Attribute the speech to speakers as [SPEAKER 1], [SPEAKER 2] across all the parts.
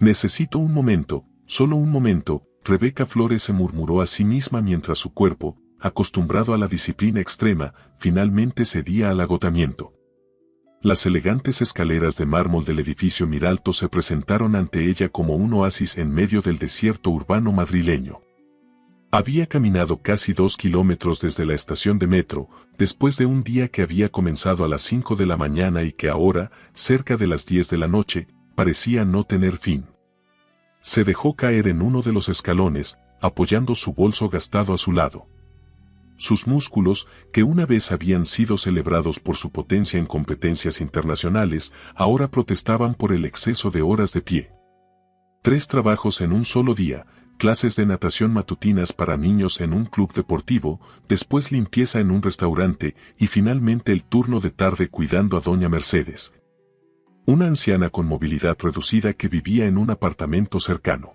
[SPEAKER 1] Necesito un momento, solo un momento, Rebeca Flores se murmuró a sí misma mientras su cuerpo, acostumbrado a la disciplina extrema, finalmente cedía al agotamiento. Las elegantes escaleras de mármol del edificio Miralto se presentaron ante ella como un oasis en medio del desierto urbano madrileño. Había caminado casi 2 kilómetros desde la estación de metro, después de un día que había comenzado a las 5 de la mañana y que ahora, cerca de las 10 de la noche, parecía no tener fin. Se dejó caer en uno de los escalones, apoyando su bolso gastado a su lado. Sus músculos, que una vez habían sido celebrados por su potencia en competencias internacionales, ahora protestaban por el exceso de horas de pie. 3 trabajos en un solo día, clases de natación matutinas para niños en un club deportivo, después limpieza en un restaurante y finalmente el turno de tarde cuidando a doña Mercedes, una anciana con movilidad reducida que vivía en un apartamento cercano.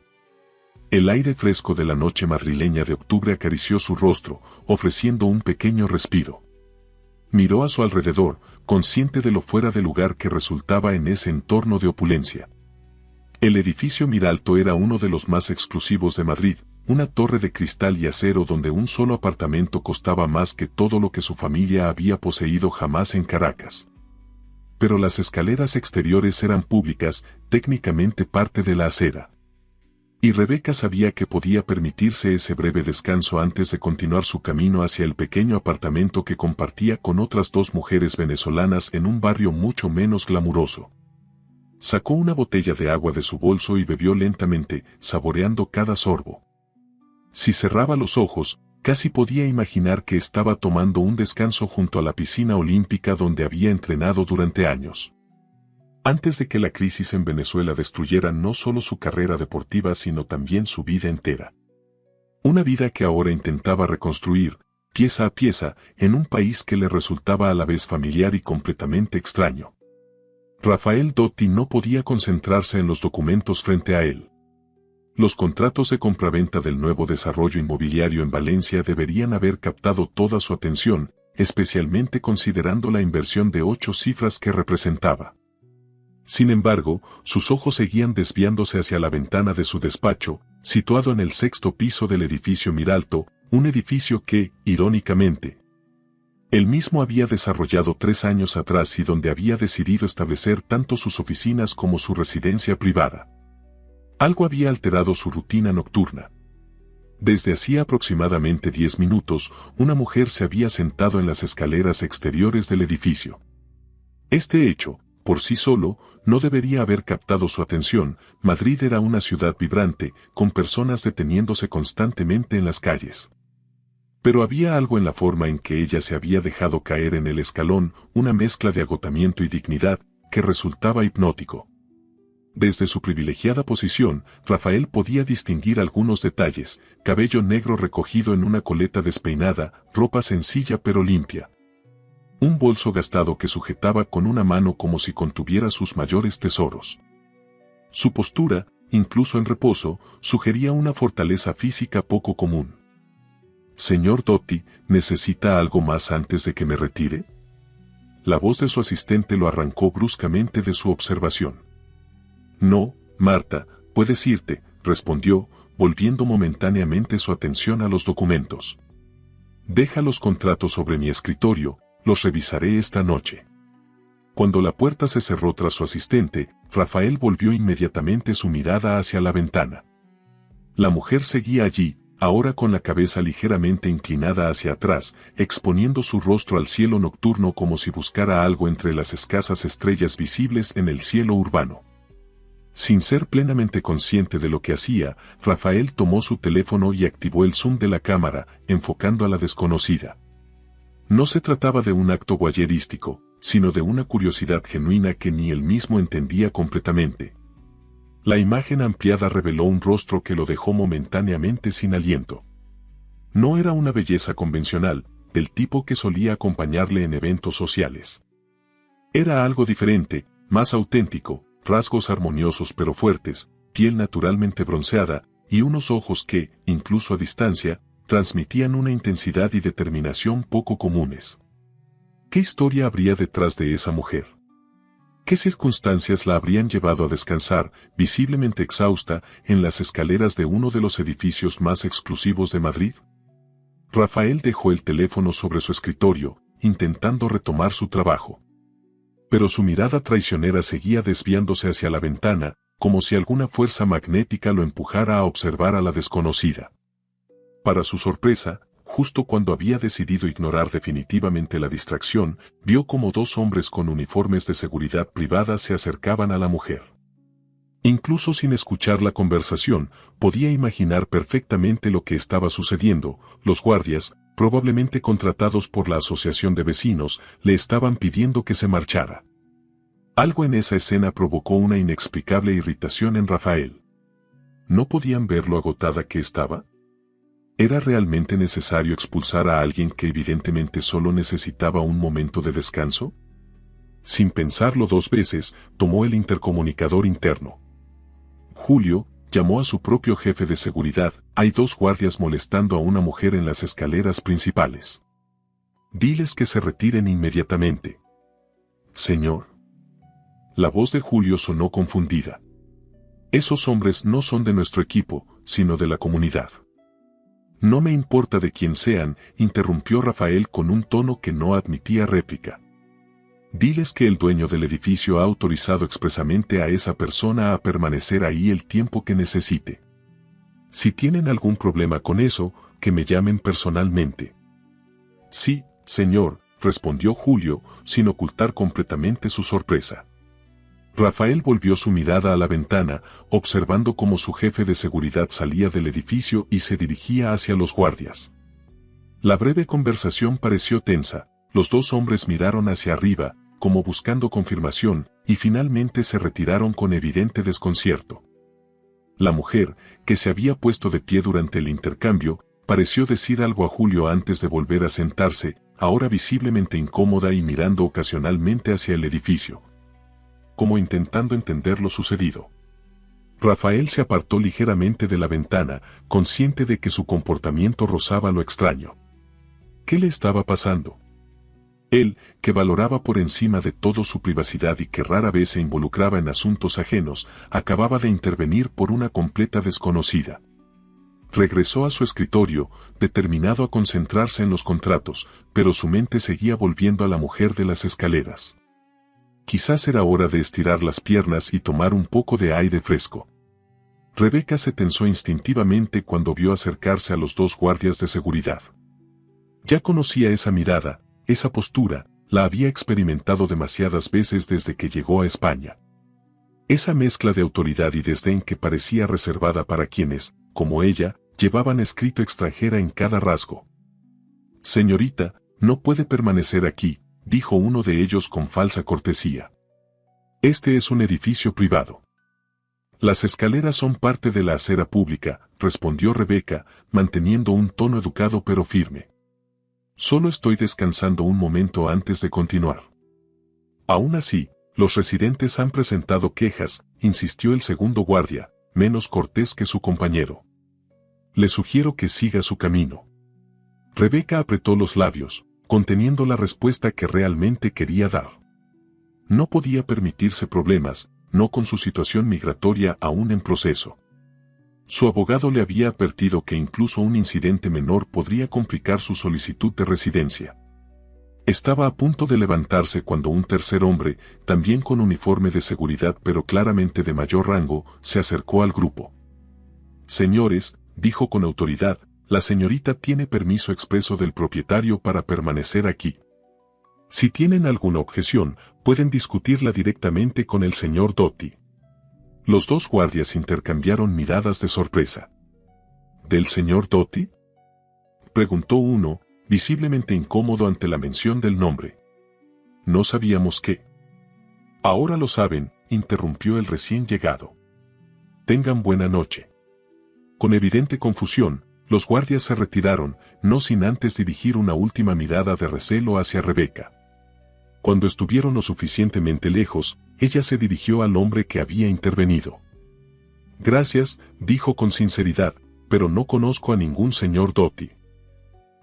[SPEAKER 1] El aire fresco de la noche madrileña de octubre acarició su rostro, ofreciendo un pequeño respiro. Miró a su alrededor, consciente de lo fuera de lugar que resultaba en ese entorno de opulencia. El edificio Miralto era uno de los más exclusivos de Madrid, una torre de cristal y acero donde un solo apartamento costaba más que todo lo que su familia había poseído jamás en Caracas. Pero las escaleras exteriores eran públicas, técnicamente parte de la acera. Y Rebeca sabía que podía permitirse ese breve descanso antes de continuar su camino hacia el pequeño apartamento que compartía con otras 2 mujeres venezolanas en un barrio mucho menos glamuroso. Sacó una botella de agua de su bolso y bebió lentamente, saboreando cada sorbo. Si cerraba los ojos, casi podía imaginar que estaba tomando un descanso junto a la piscina olímpica donde había entrenado durante años. Antes de que la crisis en Venezuela destruyera no solo su carrera deportiva sino también su vida entera. Una vida que ahora intentaba reconstruir, pieza a pieza, en un país que le resultaba a la vez familiar y completamente extraño. Rafael Dotti no podía concentrarse en los documentos frente a él. Los contratos de compraventa del nuevo desarrollo inmobiliario en Valencia deberían haber captado toda su atención, especialmente considerando la inversión de 8 cifras que representaba. Sin embargo, sus ojos seguían desviándose hacia la ventana de su despacho, situado en el 6º piso del edificio Miralto, un edificio que, irónicamente, él mismo había desarrollado 3 años atrás y donde había decidido establecer tanto sus oficinas como su residencia privada. Algo había alterado su rutina nocturna. Desde hacía aproximadamente 10 minutos, una mujer se había sentado en las escaleras exteriores del edificio. Este hecho, por sí solo, no debería haber captado su atención. Madrid era una ciudad vibrante, con personas deteniéndose constantemente en las calles. Pero había algo en la forma en que ella se había dejado caer en el escalón, una mezcla de agotamiento y dignidad, que resultaba hipnótico. Desde su privilegiada posición, Rafael podía distinguir algunos detalles: cabello negro recogido en una coleta despeinada, ropa sencilla pero limpia. Un bolso gastado que sujetaba con una mano como si contuviera sus mayores tesoros. Su postura, incluso en reposo, sugería una fortaleza física poco común. «Señor Dotti, ¿necesita algo más antes de que me retire?». La voz de su asistente lo arrancó bruscamente de su observación. «No, Marta, puedes irte», respondió, volviendo momentáneamente su atención a los documentos. «Deja los contratos sobre mi escritorio, los revisaré esta noche». Cuando la puerta se cerró tras su asistente, Rafael volvió inmediatamente su mirada hacia la ventana. La mujer seguía allí, ahora con la cabeza ligeramente inclinada hacia atrás, exponiendo su rostro al cielo nocturno como si buscara algo entre las escasas estrellas visibles en el cielo urbano. Sin ser plenamente consciente de lo que hacía, Rafael tomó su teléfono y activó el zoom de la cámara, enfocando a la desconocida. No se trataba de un acto voyerístico, sino de una curiosidad genuina que ni él mismo entendía completamente. La imagen ampliada reveló un rostro que lo dejó momentáneamente sin aliento. No era una belleza convencional, del tipo que solía acompañarle en eventos sociales. Era algo diferente, más auténtico, rasgos armoniosos pero fuertes, piel naturalmente bronceada, y unos ojos que, incluso a distancia, transmitían una intensidad y determinación poco comunes. ¿Qué historia habría detrás de esa mujer? ¿Qué circunstancias la habrían llevado a descansar, visiblemente exhausta, en las escaleras de uno de los edificios más exclusivos de Madrid? Rafael dejó el teléfono sobre su escritorio, intentando retomar su trabajo. Pero su mirada traicionera seguía desviándose hacia la ventana, como si alguna fuerza magnética lo empujara a observar a la desconocida. Para su sorpresa, justo cuando había decidido ignorar definitivamente la distracción, vio como dos hombres con uniformes de seguridad privada se acercaban a la mujer. Incluso sin escuchar la conversación, podía imaginar perfectamente lo que estaba sucediendo. Los guardias, probablemente contratados por la asociación de vecinos, le estaban pidiendo que se marchara. Algo en esa escena provocó una inexplicable irritación en Rafael. ¿No podían ver lo agotada que estaba? ¿Era realmente necesario expulsar a alguien que evidentemente solo necesitaba un momento de descanso? Sin pensarlo dos veces, tomó el intercomunicador interno. Julio llamó a su propio jefe de seguridad. Hay dos guardias molestando a una mujer en las escaleras principales. Diles que se retiren inmediatamente. Señor. La voz de Julio sonó confundida. Esos hombres no son de nuestro equipo, sino de la comunidad. No me importa de quién sean, interrumpió Rafael con un tono que no admitía réplica. Diles que el dueño del edificio ha autorizado expresamente a esa persona a permanecer ahí el tiempo que necesite. Si tienen algún problema con eso, que me llamen personalmente. Sí, señor, respondió Julio, sin ocultar completamente su sorpresa. Rafael volvió su mirada a la ventana, observando cómo su jefe de seguridad salía del edificio y se dirigía hacia los guardias. La breve conversación pareció tensa, los dos hombres miraron hacia arriba, como buscando confirmación, y finalmente se retiraron con evidente desconcierto. La mujer, que se había puesto de pie durante el intercambio, pareció decir algo a Julio antes de volver a sentarse, ahora visiblemente incómoda y mirando ocasionalmente hacia el edificio, como intentando entender lo sucedido. Rafael se apartó ligeramente de la ventana, consciente de que su comportamiento rozaba lo extraño. ¿Qué le estaba pasando? Él, que valoraba por encima de todo su privacidad y que rara vez se involucraba en asuntos ajenos, acababa de intervenir por una completa desconocida. Regresó a su escritorio, determinado a concentrarse en los contratos, pero su mente seguía volviendo a la mujer de las escaleras. Quizás era hora de estirar las piernas y tomar un poco de aire fresco. Rebeca se tensó instintivamente cuando vio acercarse a los dos guardias de seguridad. Ya conocía esa mirada, esa postura, la había experimentado demasiadas veces desde que llegó a España. Esa mezcla de autoridad y desdén que parecía reservada para quienes, como ella, llevaban escrito extranjera en cada rasgo. Señorita, no puede permanecer aquí, dijo uno de ellos con falsa cortesía. Este es un edificio privado. Las escaleras son parte de la acera pública, respondió Rebeca, manteniendo un tono educado pero firme. Solo estoy descansando un momento antes de continuar. Aún así, los residentes han presentado quejas, insistió el segundo guardia, menos cortés que su compañero. Le sugiero que siga su camino. Rebeca apretó los labios, conteniendo la respuesta que realmente quería dar. No podía permitirse problemas, no con su situación migratoria aún en proceso. Su abogado le había advertido que incluso un incidente menor podría complicar su solicitud de residencia. Estaba a punto de levantarse cuando un tercer hombre, también con uniforme de seguridad pero claramente de mayor rango, se acercó al grupo. Señores, dijo con autoridad, la señorita tiene permiso expreso del propietario para permanecer aquí. Si tienen alguna objeción, pueden discutirla directamente con el señor Doty. Los dos guardias intercambiaron miradas de sorpresa. ¿Del señor Doty?, preguntó uno, visiblemente incómodo ante la mención del nombre. No sabíamos qué. Ahora lo saben, interrumpió el recién llegado. Tengan buena noche. Con evidente confusión, los guardias se retiraron, no sin antes dirigir una última mirada de recelo hacia Rebeca. Cuando estuvieron lo suficientemente lejos, ella se dirigió al hombre que había intervenido. Gracias, dijo con sinceridad, pero no conozco a ningún señor Doty.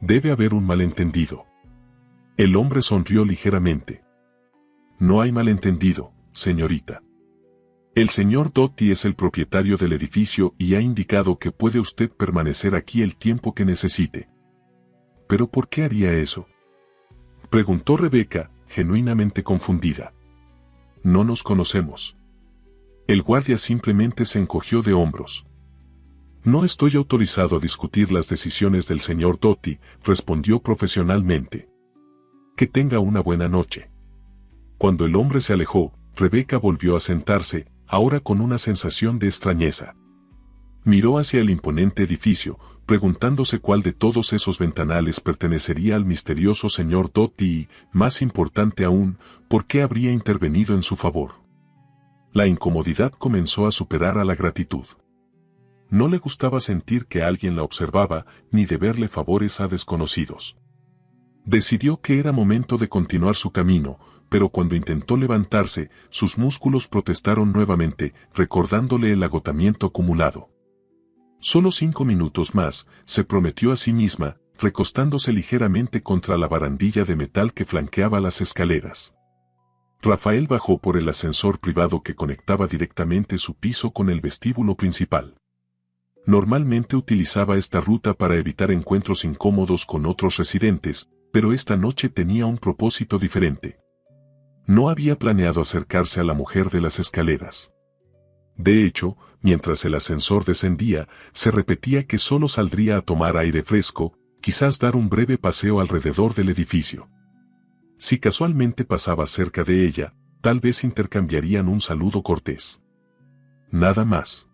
[SPEAKER 1] Debe haber un malentendido. El hombre sonrió ligeramente. No hay malentendido, señorita. El señor Doty es el propietario del edificio y ha indicado que puede usted permanecer aquí el tiempo que necesite. ¿Pero por qué haría eso?, preguntó Rebeca, genuinamente confundida. No nos conocemos. El guardia simplemente se encogió de hombros. No estoy autorizado a discutir las decisiones del señor Doty, respondió profesionalmente. Que tenga una buena noche. Cuando el hombre se alejó, Rebeca volvió a sentarse, ahora con una sensación de extrañeza. Miró hacia el imponente edificio, preguntándose cuál de todos esos ventanales pertenecería al misterioso señor Doty y, más importante aún, por qué habría intervenido en su favor. La incomodidad comenzó a superar a la gratitud. No le gustaba sentir que alguien la observaba, ni deberle favores a desconocidos. Decidió que era momento de continuar su camino, pero cuando intentó levantarse, sus músculos protestaron nuevamente, recordándole el agotamiento acumulado. Solo 5 minutos más, se prometió a sí misma, recostándose ligeramente contra la barandilla de metal que flanqueaba las escaleras. Rafael bajó por el ascensor privado que conectaba directamente su piso con el vestíbulo principal. Normalmente utilizaba esta ruta para evitar encuentros incómodos con otros residentes, pero esta noche tenía un propósito diferente. No había planeado acercarse a la mujer de las escaleras. De hecho, mientras el ascensor descendía, se repetía que solo saldría a tomar aire fresco, quizás dar un breve paseo alrededor del edificio. Si casualmente pasaba cerca de ella, tal vez intercambiarían un saludo cortés. Nada más.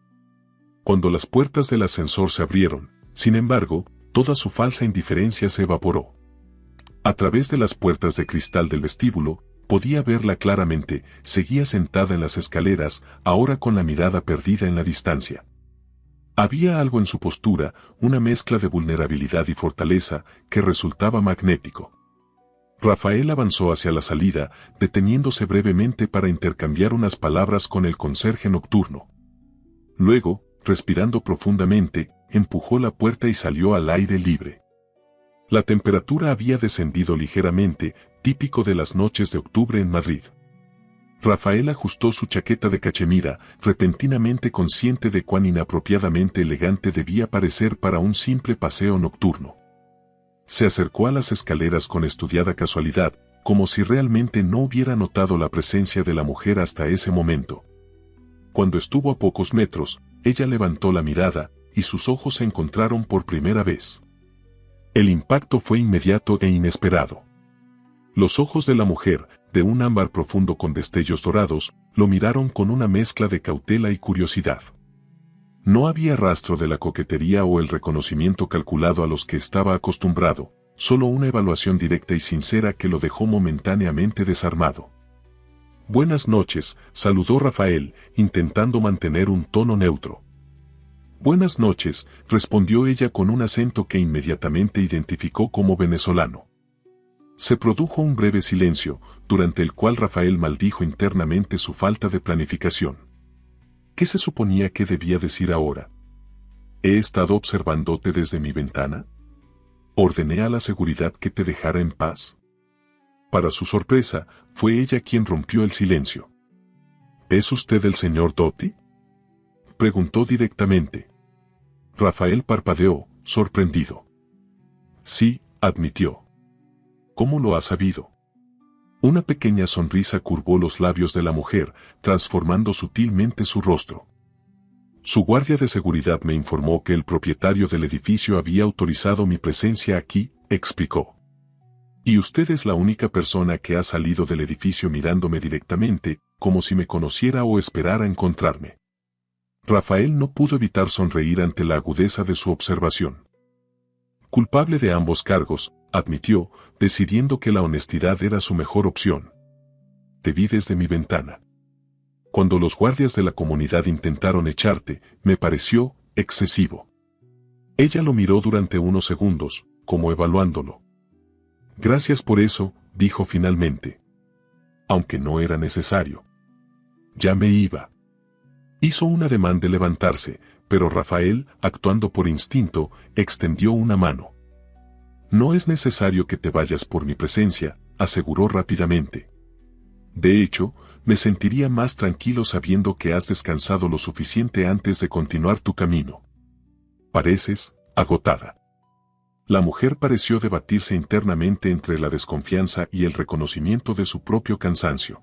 [SPEAKER 1] Cuando las puertas del ascensor se abrieron, sin embargo, toda su falsa indiferencia se evaporó. A través de las puertas de cristal del vestíbulo, podía verla claramente, seguía sentada en las escaleras, ahora con la mirada perdida en la distancia. Había algo en su postura, una mezcla de vulnerabilidad y fortaleza, que resultaba magnético. Rafael avanzó hacia la salida, deteniéndose brevemente para intercambiar unas palabras con el conserje nocturno. Luego, respirando profundamente, empujó la puerta y salió al aire libre. La temperatura había descendido ligeramente, típico de las noches de octubre en Madrid. Rafael ajustó su chaqueta de cachemira, repentinamente consciente de cuán inapropiadamente elegante debía parecer para un simple paseo nocturno. Se acercó a las escaleras con estudiada casualidad, como si realmente no hubiera notado la presencia de la mujer hasta ese momento. Cuando estuvo a pocos metros, ella levantó la mirada, y sus ojos se encontraron por primera vez. El impacto fue inmediato e inesperado. Los ojos de la mujer, de un ámbar profundo con destellos dorados, lo miraron con una mezcla de cautela y curiosidad. No había rastro de la coquetería o el reconocimiento calculado a los que estaba acostumbrado, solo una evaluación directa y sincera que lo dejó momentáneamente desarmado. «Buenas noches», saludó Rafael, intentando mantener un tono neutro. «Buenas noches», respondió ella con un acento que inmediatamente identificó como venezolano. Se produjo un breve silencio, durante el cual Rafael maldijo internamente su falta de planificación. ¿Qué se suponía que debía decir ahora? ¿He estado observándote desde mi ventana? ¿Ordené a la seguridad que te dejara en paz? Para su sorpresa, fue ella quien rompió el silencio. ¿Es usted el señor Doty?, preguntó directamente. Rafael parpadeó, sorprendido. Sí, admitió. ¿Cómo lo ha sabido? Una pequeña sonrisa curvó los labios de la mujer, transformando sutilmente su rostro. Su guardia de seguridad me informó que el propietario del edificio había autorizado mi presencia aquí, explicó. Y usted es la única persona que ha salido del edificio mirándome directamente, como si me conociera o esperara encontrarme. Rafael no pudo evitar sonreír ante la agudeza de su observación. Culpable de ambos cargos, admitió, decidiendo que la honestidad era su mejor opción. Te vi desde mi ventana. Cuando los guardias de la comunidad intentaron echarte, me pareció excesivo. Ella lo miró durante unos segundos, como evaluándolo. Gracias por eso, dijo finalmente. Aunque no era necesario. Ya me iba. Hizo un ademán de levantarse, pero Rafael, actuando por instinto, extendió una mano. No es necesario que te vayas por mi presencia, aseguró rápidamente. De hecho, Me sentiría más tranquilo sabiendo que has descansado lo suficiente antes de continuar tu camino. Pareces agotada. La mujer pareció debatirse internamente entre la desconfianza y el reconocimiento de su propio cansancio.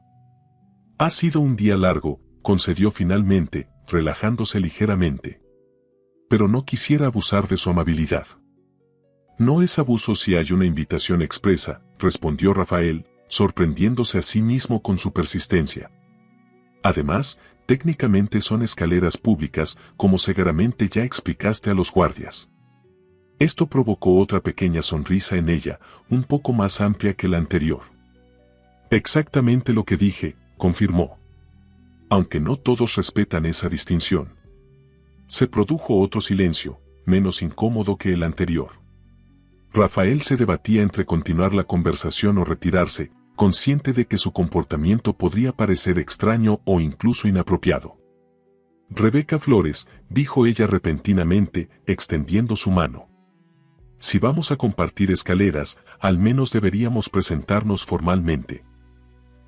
[SPEAKER 1] Ha sido un día largo, concedió finalmente, relajándose ligeramente. Pero no quisiera abusar de su amabilidad. No es abuso si hay una invitación expresa, respondió Rafael, sorprendiéndose a sí mismo con su persistencia. Además, técnicamente son escaleras públicas, como seguramente ya explicaste a los guardias. Esto provocó otra pequeña sonrisa en ella, un poco más amplia que la anterior. Exactamente lo que dije, confirmó. Aunque no todos respetan esa distinción. Se produjo otro silencio, menos incómodo que el anterior. Rafael se debatía entre continuar la conversación o retirarse, consciente de que su comportamiento podría parecer extraño o incluso inapropiado. Rebeca Flores, dijo ella repentinamente, extendiendo su mano. Si vamos a compartir escaleras, al menos deberíamos presentarnos formalmente.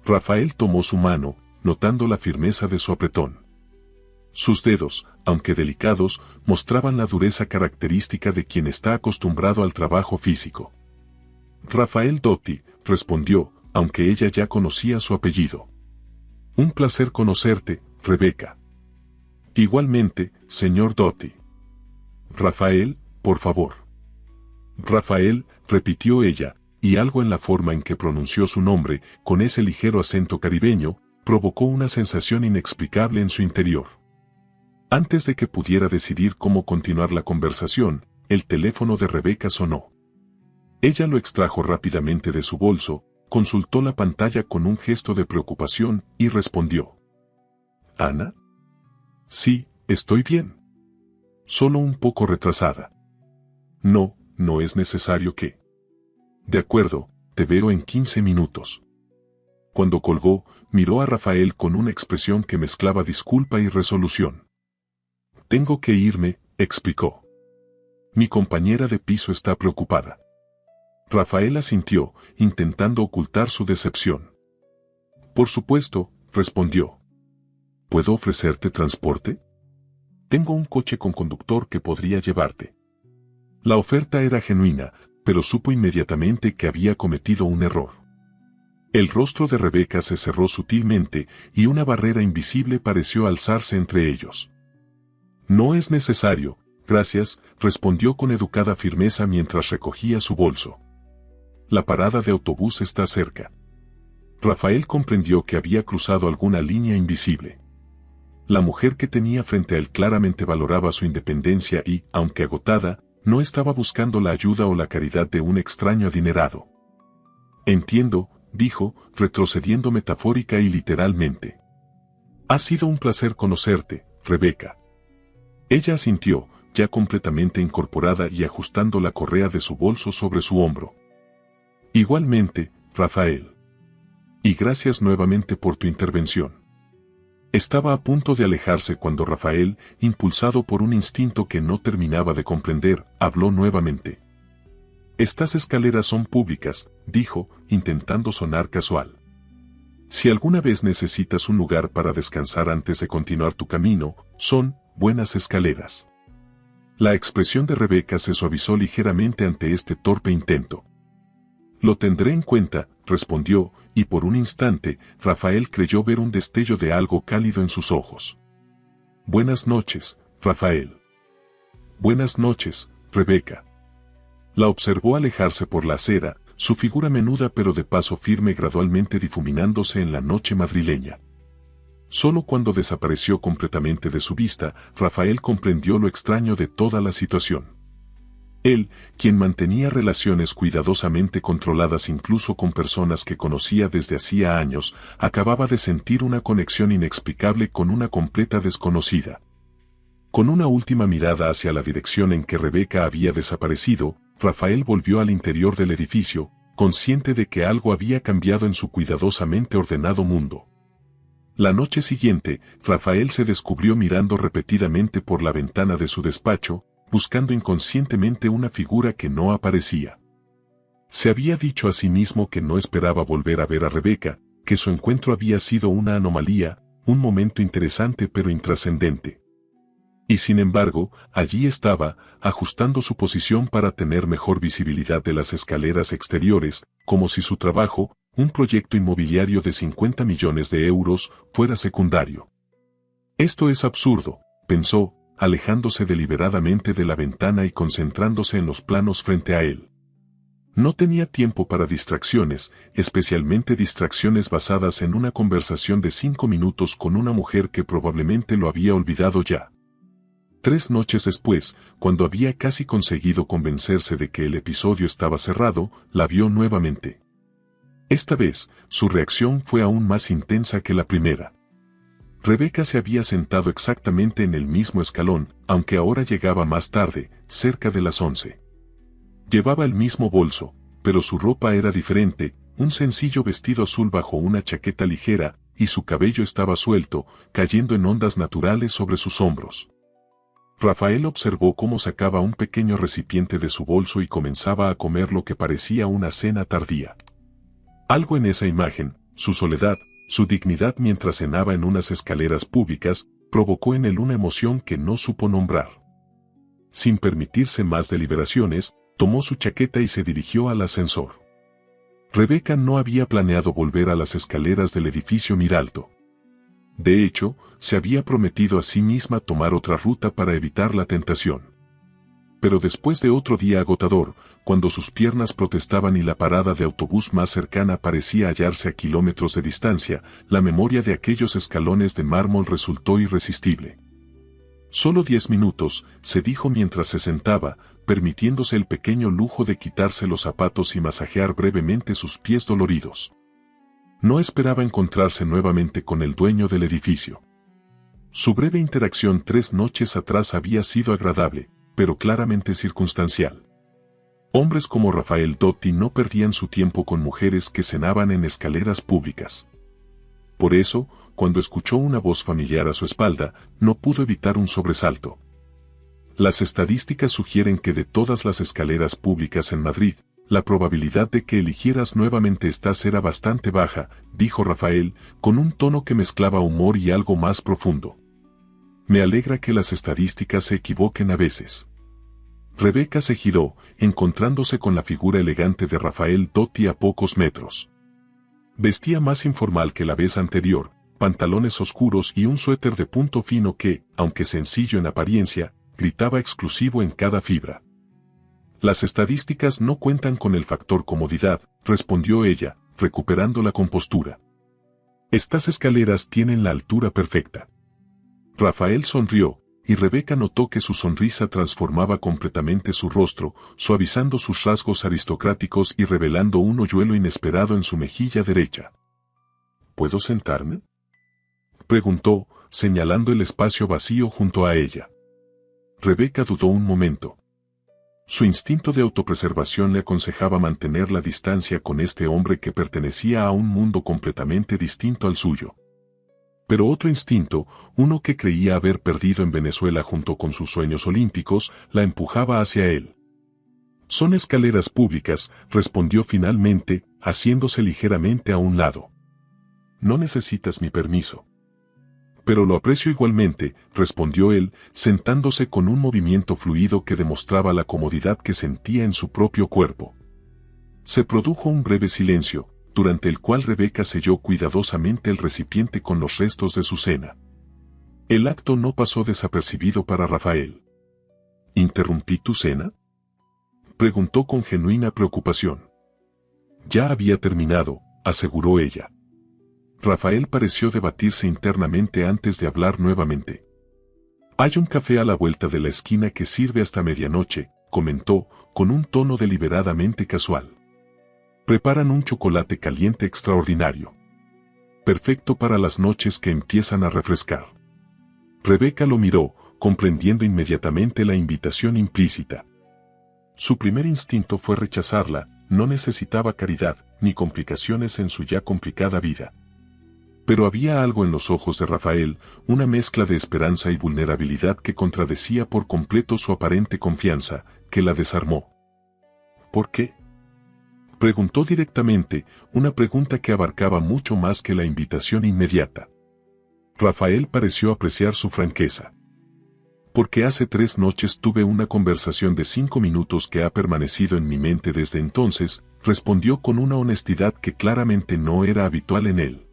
[SPEAKER 1] Rafael tomó su mano, notando la firmeza de su apretón. Sus dedos, aunque delicados, mostraban la dureza característica de quien está acostumbrado al trabajo físico. Rafael Dotti, respondió, aunque ella ya conocía su apellido. Un placer conocerte, Rebeca. Igualmente, señor Dotti. Rafael, por favor. Rafael, repitió ella, y algo en la forma en que pronunció su nombre, con ese ligero acento caribeño, provocó una sensación inexplicable en su interior. Antes de que pudiera decidir cómo continuar la conversación, el teléfono de Rebeca sonó. Ella lo extrajo rápidamente de su bolso, consultó la pantalla con un gesto de preocupación y respondió. ¿Ana? Sí, estoy bien. Solo un poco retrasada. No es necesario que. De acuerdo, te veo en 15 minutos. Cuando colgó, miró a Rafael con una expresión que mezclaba disculpa y resolución. Tengo que irme, explicó. Mi compañera de piso está preocupada. Rafael asintió, intentando ocultar su decepción. Por supuesto, respondió. ¿Puedo ofrecerte transporte? Tengo un coche con conductor que podría llevarte. La oferta era genuina, pero supo inmediatamente que había cometido un error. El rostro de Rebeca se cerró sutilmente y una barrera invisible pareció alzarse entre ellos. No es necesario, gracias, respondió con educada firmeza mientras recogía su bolso. La parada de autobús está cerca. Rafael comprendió que había cruzado alguna línea invisible. La mujer que tenía frente a él claramente valoraba su independencia y, aunque agotada, no estaba buscando la ayuda o la caridad de un extraño adinerado. Entiendo, dijo, retrocediendo metafórica y literalmente. Ha sido un placer conocerte, Rebeca. Ella asintió, ya completamente incorporada y ajustando la correa de su bolso sobre su hombro. Igualmente, Rafael. Y gracias nuevamente por tu intervención. Estaba a punto de alejarse cuando Rafael, impulsado por un instinto que no terminaba de comprender, habló nuevamente. Estas escaleras son públicas, dijo, intentando sonar casual. Si alguna vez necesitas un lugar para descansar antes de continuar tu camino, son buenas escaleras. La expresión de Rebeca se suavizó ligeramente ante este torpe intento. Lo tendré en cuenta, respondió, y por un instante, Rafael creyó ver un destello de algo cálido en sus ojos. Buenas noches, Rafael. Buenas noches, Rebeca. La observó alejarse por la acera, su figura menuda pero de paso firme gradualmente difuminándose en la noche madrileña. Solo cuando desapareció completamente de su vista, Rafael comprendió lo extraño de toda la situación. Él, quien mantenía relaciones cuidadosamente controladas incluso con personas que conocía desde hacía años, acababa de sentir una conexión inexplicable con una completa desconocida. Con una última mirada hacia la dirección en que Rebeca había desaparecido, Rafael volvió al interior del edificio, consciente de que algo había cambiado en su cuidadosamente ordenado mundo. La noche siguiente, Rafael se descubrió mirando repetidamente por la ventana de su despacho, buscando inconscientemente una figura que no aparecía. Se había dicho a sí mismo que no esperaba volver a ver a Rebeca, que su encuentro había sido una anomalía, un momento interesante pero intrascendente. Y sin embargo, allí estaba, ajustando su posición para tener mejor visibilidad de las escaleras exteriores, como si su trabajo, un proyecto inmobiliario de 50 millones de euros, fuera secundario. Esto es absurdo, pensó, alejándose deliberadamente de la ventana y concentrándose en los planos frente a él. No tenía tiempo para distracciones, especialmente distracciones basadas en una conversación de 5 minutos con una mujer que probablemente lo había olvidado ya. 3 noches después, cuando había casi conseguido convencerse de que el episodio estaba cerrado, la vio nuevamente. Esta vez, su reacción fue aún más intensa que la primera. Rebeca se había sentado exactamente en el mismo escalón, aunque ahora llegaba más tarde, cerca de las 11. Llevaba el mismo bolso, pero su ropa era diferente, un sencillo vestido azul bajo una chaqueta ligera, y su cabello estaba suelto, cayendo en ondas naturales sobre sus hombros. Rafael observó cómo sacaba un pequeño recipiente de su bolso y comenzaba a comer lo que parecía una cena tardía. Algo en esa imagen, su soledad, su dignidad mientras cenaba en unas escaleras públicas, provocó en él una emoción que no supo nombrar. Sin permitirse más deliberaciones, tomó su chaqueta y se dirigió al ascensor. Rebeca no había planeado volver a las escaleras del edificio Miralto. De hecho, se había prometido a sí misma tomar otra ruta para evitar la tentación. Pero después de otro día agotador, cuando sus piernas protestaban y la parada de autobús más cercana parecía hallarse a kilómetros de distancia, la memoria de aquellos escalones de mármol resultó irresistible. Solo 10 minutos, se dijo mientras se sentaba, permitiéndose el pequeño lujo de quitarse los zapatos y masajear brevemente sus pies doloridos. No esperaba encontrarse nuevamente con el dueño del edificio. Su breve interacción 3 noches atrás había sido agradable, pero claramente circunstancial. Hombres como Rafael Dotti no perdían su tiempo con mujeres que cenaban en escaleras públicas. Por eso, cuando escuchó una voz familiar a su espalda, no pudo evitar un sobresalto. Las estadísticas sugieren que de todas las escaleras públicas en Madrid, la probabilidad de que eligieras nuevamente estas era bastante baja, dijo Rafael, con un tono que mezclaba humor y algo más profundo. Me alegra que las estadísticas se equivoquen a veces. Rebeca se giró, encontrándose con la figura elegante de Rafael Dotti a pocos metros. Vestía más informal que la vez anterior, pantalones oscuros y un suéter de punto fino que, aunque sencillo en apariencia, gritaba exclusivo en cada fibra. Las estadísticas no cuentan con el factor comodidad, respondió ella, recuperando la compostura. Estas escaleras tienen la altura perfecta. Rafael sonrió, y Rebeca notó que su sonrisa transformaba completamente su rostro, suavizando sus rasgos aristocráticos y revelando un hoyuelo inesperado en su mejilla derecha. ¿Puedo sentarme?, preguntó, señalando el espacio vacío junto a ella. Rebeca dudó un momento. Su instinto de autopreservación le aconsejaba mantener la distancia con este hombre que pertenecía a un mundo completamente distinto al suyo. Pero otro instinto, uno que creía haber perdido en Venezuela junto con sus sueños olímpicos, la empujaba hacia él. Son escaleras públicas, respondió finalmente, haciéndose ligeramente a un lado. No necesitas mi permiso. Pero lo aprecio igualmente, respondió él, sentándose con un movimiento fluido que demostraba la comodidad que sentía en su propio cuerpo. Se produjo un breve silencio, durante el cual Rebeca selló cuidadosamente el recipiente con los restos de su cena. El acto no pasó desapercibido para Rafael. ¿Interrumpí tu cena?, preguntó con genuina preocupación. Ya había terminado, aseguró ella. Rafael pareció debatirse internamente antes de hablar nuevamente. Hay un café a la vuelta de la esquina que sirve hasta medianoche, comentó, con un tono deliberadamente casual. Preparan un chocolate caliente extraordinario. Perfecto para las noches que empiezan a refrescar. Rebeca lo miró, comprendiendo inmediatamente la invitación implícita. Su primer instinto fue rechazarla, no necesitaba caridad, ni complicaciones en su ya complicada vida. Pero había algo en los ojos de Rafael, una mezcla de esperanza y vulnerabilidad que contradecía por completo su aparente confianza, que la desarmó. ¿Por qué?, Preguntó directamente, una pregunta que abarcaba mucho más que la invitación inmediata. Rafael pareció apreciar su franqueza. Porque hace 3 noches tuve una conversación de 5 minutos que ha permanecido en mi mente desde entonces, respondió con una honestidad que claramente no era habitual en él.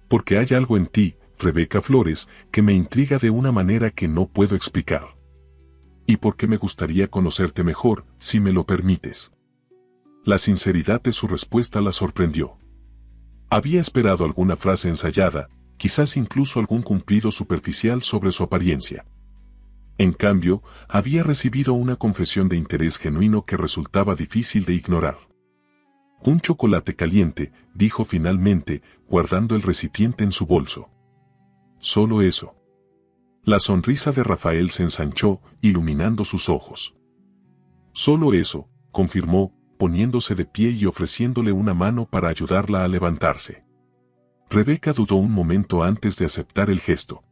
[SPEAKER 1] Porque hay algo en ti, Rebeca Flores, que me intriga de una manera que no puedo explicar. Y porque me gustaría conocerte mejor, si me lo permites. La sinceridad de su respuesta la sorprendió. Había esperado alguna frase ensayada, quizás incluso algún cumplido superficial sobre su apariencia. En cambio, había recibido una confesión de interés genuino que resultaba difícil de ignorar. Un chocolate caliente, dijo finalmente, guardando el recipiente en su bolso. Solo eso. La sonrisa de Rafael se ensanchó, iluminando sus ojos. Solo eso, confirmó, poniéndose de pie y ofreciéndole una mano para ayudarla a levantarse. Rebeca dudó un momento antes de aceptar el gesto.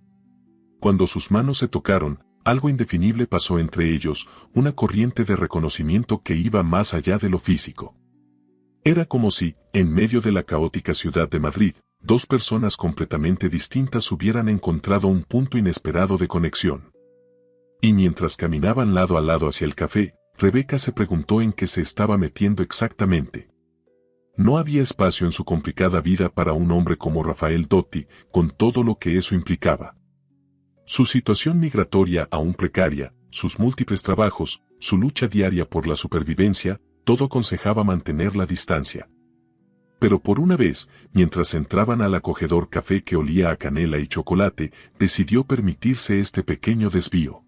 [SPEAKER 1] Cuando sus manos se tocaron, algo indefinible pasó entre ellos, una corriente de reconocimiento que iba más allá de lo físico. Era como si, en medio de la caótica ciudad de Madrid, 2 personas completamente distintas hubieran encontrado un punto inesperado de conexión. Y mientras caminaban lado a lado hacia el café, Rebeca se preguntó en qué se estaba metiendo exactamente. No había espacio en su complicada vida para un hombre como Rafael Dotti, con todo lo que eso implicaba. Su situación migratoria aún precaria, sus múltiples trabajos, su lucha diaria por la supervivencia, todo aconsejaba mantener la distancia. Pero por una vez, mientras entraban al acogedor café que olía a canela y chocolate, decidió permitirse este pequeño desvío.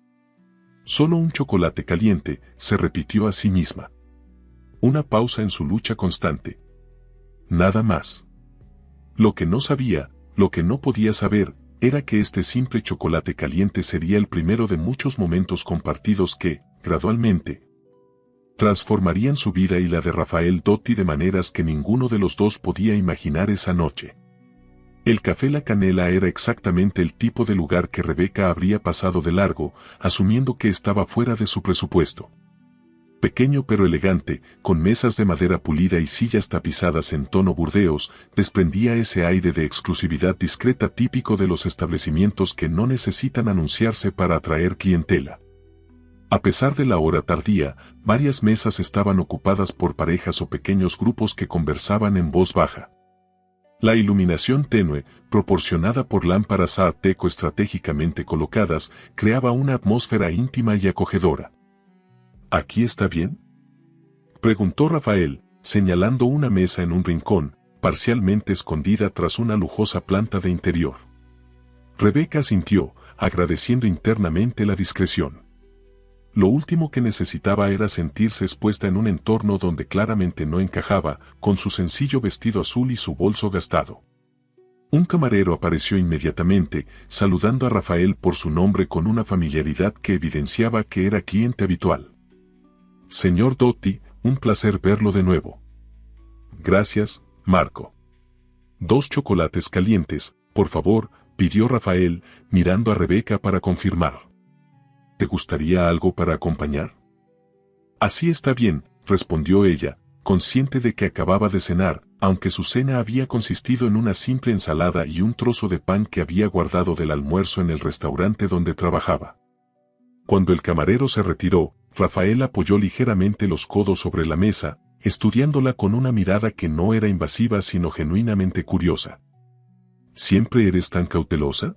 [SPEAKER 1] Solo un chocolate caliente, se repitió a sí misma. Una pausa en su lucha constante. Nada más. Lo que no sabía, lo que no podía saber, era que este simple chocolate caliente sería el primero de muchos momentos compartidos que, gradualmente, transformarían su vida y la de Rafael Dotti de maneras que ninguno de los dos podía imaginar esa noche. El Café La Canela era exactamente el tipo de lugar que Rebeca habría pasado de largo, asumiendo que estaba fuera de su presupuesto. Pequeño pero elegante, con mesas de madera pulida y sillas tapizadas en tono burdeos, desprendía ese aire de exclusividad discreta típico de los establecimientos que no necesitan anunciarse para atraer clientela. A pesar de la hora tardía, varias mesas estaban ocupadas por parejas o pequeños grupos que conversaban en voz baja. La iluminación tenue, proporcionada por lámparas Art Deco estratégicamente colocadas, creaba una atmósfera íntima y acogedora. ¿Aquí está bien?, preguntó Rafael, señalando una mesa en un rincón, parcialmente escondida tras una lujosa planta de interior. Rebeca asintió, agradeciendo internamente la discreción. Lo último que necesitaba era sentirse expuesta en un entorno donde claramente no encajaba, con su sencillo vestido azul y su bolso gastado. Un camarero apareció inmediatamente, saludando a Rafael por su nombre con una familiaridad que evidenciaba que era cliente habitual. Señor Dotti, un placer verlo de nuevo. Gracias, Marco. 2 chocolates calientes, por favor, pidió Rafael, mirando a Rebeca para confirmar. ¿Te gustaría algo para acompañar? Así está bien, respondió ella, consciente de que acababa de cenar, aunque su cena había consistido en una simple ensalada y un trozo de pan que había guardado del almuerzo en el restaurante donde trabajaba. Cuando el camarero se retiró, Rafael apoyó ligeramente los codos sobre la mesa, estudiándola con una mirada que no era invasiva sino genuinamente curiosa. ¿Siempre eres tan cautelosa?,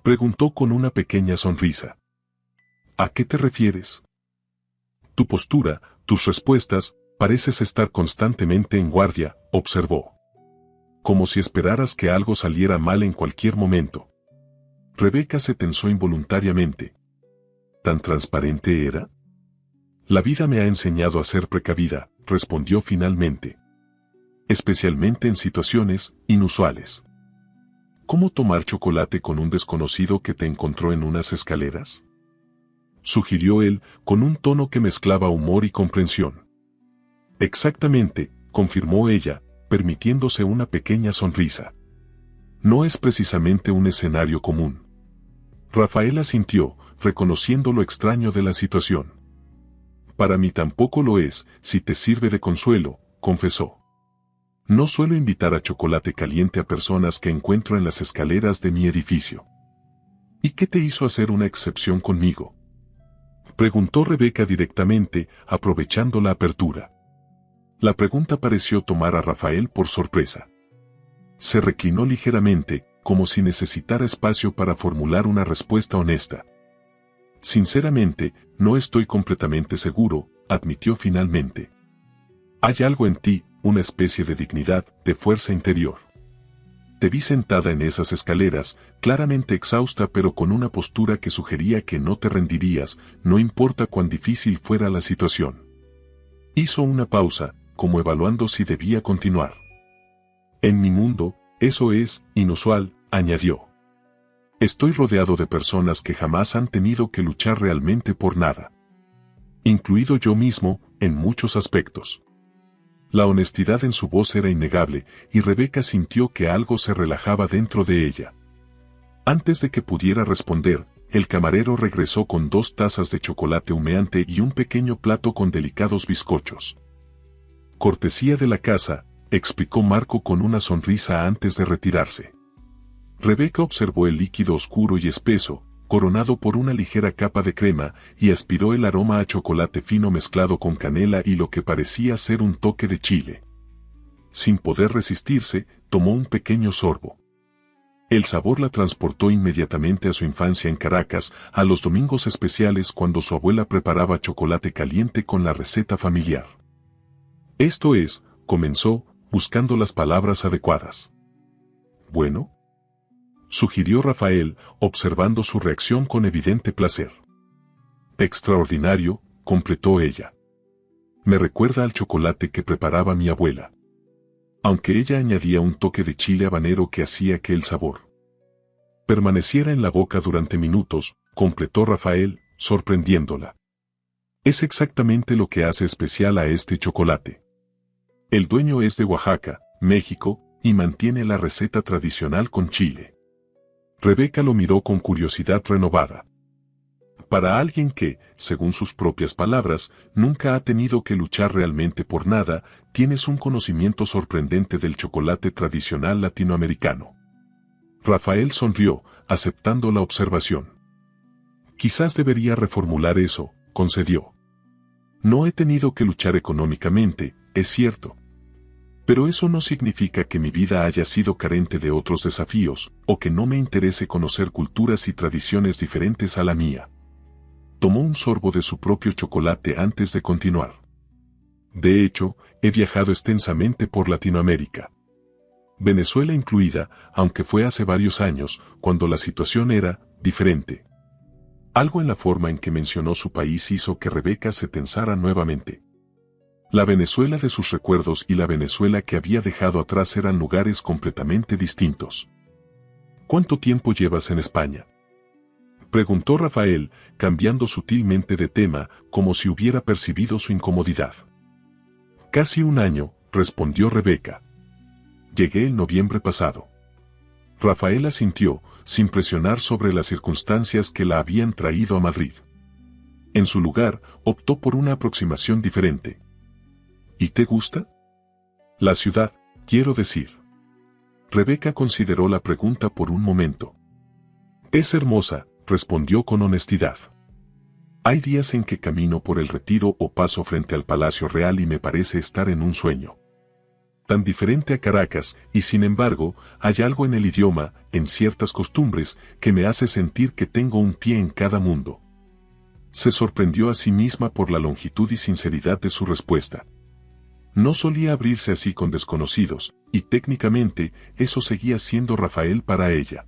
[SPEAKER 1] preguntó con una pequeña sonrisa. ¿A qué te refieres? Tu postura, tus respuestas, pareces estar constantemente en guardia, observó. Como si esperaras que algo saliera mal en cualquier momento. Rebeca se tensó involuntariamente. ¿Tan transparente era? La vida me ha enseñado a ser precavida, respondió finalmente. Especialmente en situaciones inusuales. ¿Cómo tomar chocolate con un desconocido que te encontró en unas escaleras?, sugirió él, con un tono que mezclaba humor y comprensión. Exactamente, confirmó ella, permitiéndose una pequeña sonrisa. No es precisamente un escenario común. Rafael asintió, reconociendo lo extraño de la situación. Para mí tampoco lo es, si te sirve de consuelo, confesó. No suelo invitar a chocolate caliente a personas que encuentro en las escaleras de mi edificio. ¿Y qué te hizo hacer una excepción conmigo?, preguntó Rebeca directamente, aprovechando la apertura. La pregunta pareció tomar a Rafael por sorpresa. Se reclinó ligeramente, como si necesitara espacio para formular una respuesta honesta. Sinceramente, no estoy completamente seguro, admitió finalmente. Hay algo en ti, una especie de dignidad, de fuerza interior. Te vi sentada en esas escaleras, claramente exhausta pero con una postura que sugería que no te rendirías, no importa cuán difícil fuera la situación. Hizo una pausa, como evaluando si debía continuar. En mi mundo, eso es inusual, añadió. Estoy rodeado de personas que jamás han tenido que luchar realmente por nada. Incluido yo mismo, en muchos aspectos. La honestidad en su voz era innegable, y Rebeca sintió que algo se relajaba dentro de ella. Antes de que pudiera responder, el camarero regresó con 2 tazas de chocolate humeante y un pequeño plato con delicados bizcochos. Cortesía de la casa, explicó Marco con una sonrisa antes de retirarse. Rebeca observó el líquido oscuro y espeso, coronado por una ligera capa de crema, y aspiró el aroma a chocolate fino mezclado con canela y lo que parecía ser un toque de chile. Sin poder resistirse, tomó un pequeño sorbo. El sabor la transportó inmediatamente a su infancia en Caracas, a los domingos especiales cuando su abuela preparaba chocolate caliente con la receta familiar. Esto es, comenzó, buscando las palabras adecuadas. Bueno, sugirió Rafael, observando su reacción con evidente placer. Extraordinario, completó ella. Me recuerda al chocolate que preparaba mi abuela. Aunque ella añadía un toque de chile habanero que hacía que el sabor permaneciera en la boca durante minutos, completó Rafael, sorprendiéndola. Es exactamente lo que hace especial a este chocolate. El dueño es de Oaxaca, México, y mantiene la receta tradicional con chile. Rebeca lo miró con curiosidad renovada. Para alguien que, según sus propias palabras, nunca ha tenido que luchar realmente por nada, tienes un conocimiento sorprendente del chocolate tradicional latinoamericano. Rafael sonrió, aceptando la observación. Quizás debería reformular eso, concedió. No he tenido que luchar económicamente, es cierto. Pero eso no significa que mi vida haya sido carente de otros desafíos, o que no me interese conocer culturas y tradiciones diferentes a la mía. Tomó un sorbo de su propio chocolate antes de continuar. De hecho, he viajado extensamente por Latinoamérica. Venezuela incluida, aunque fue hace varios años, cuando la situación era diferente. Algo en la forma en que mencionó su país hizo que Rebeca se tensara nuevamente. La Venezuela de sus recuerdos y la Venezuela que había dejado atrás eran lugares completamente distintos. ¿Cuánto tiempo llevas en España?, preguntó Rafael, cambiando sutilmente de tema, como si hubiera percibido su incomodidad. Casi 1 año, respondió Rebeca. Llegué el noviembre pasado. Rafael asintió, sin presionar sobre las circunstancias que la habían traído a Madrid. En su lugar, optó por una aproximación diferente. ¿Y te gusta? La ciudad, quiero decir. Rebeca consideró la pregunta por un momento. Es hermosa, respondió con honestidad. Hay días en que camino por el Retiro o paso frente al Palacio Real y me parece estar en un sueño. Tan diferente a Caracas, y sin embargo, hay algo en el idioma, en ciertas costumbres, que me hace sentir que tengo un pie en cada mundo. Se sorprendió a sí misma por la longitud y sinceridad de su respuesta. No solía abrirse así con desconocidos, y técnicamente, eso seguía siendo Rafael para ella.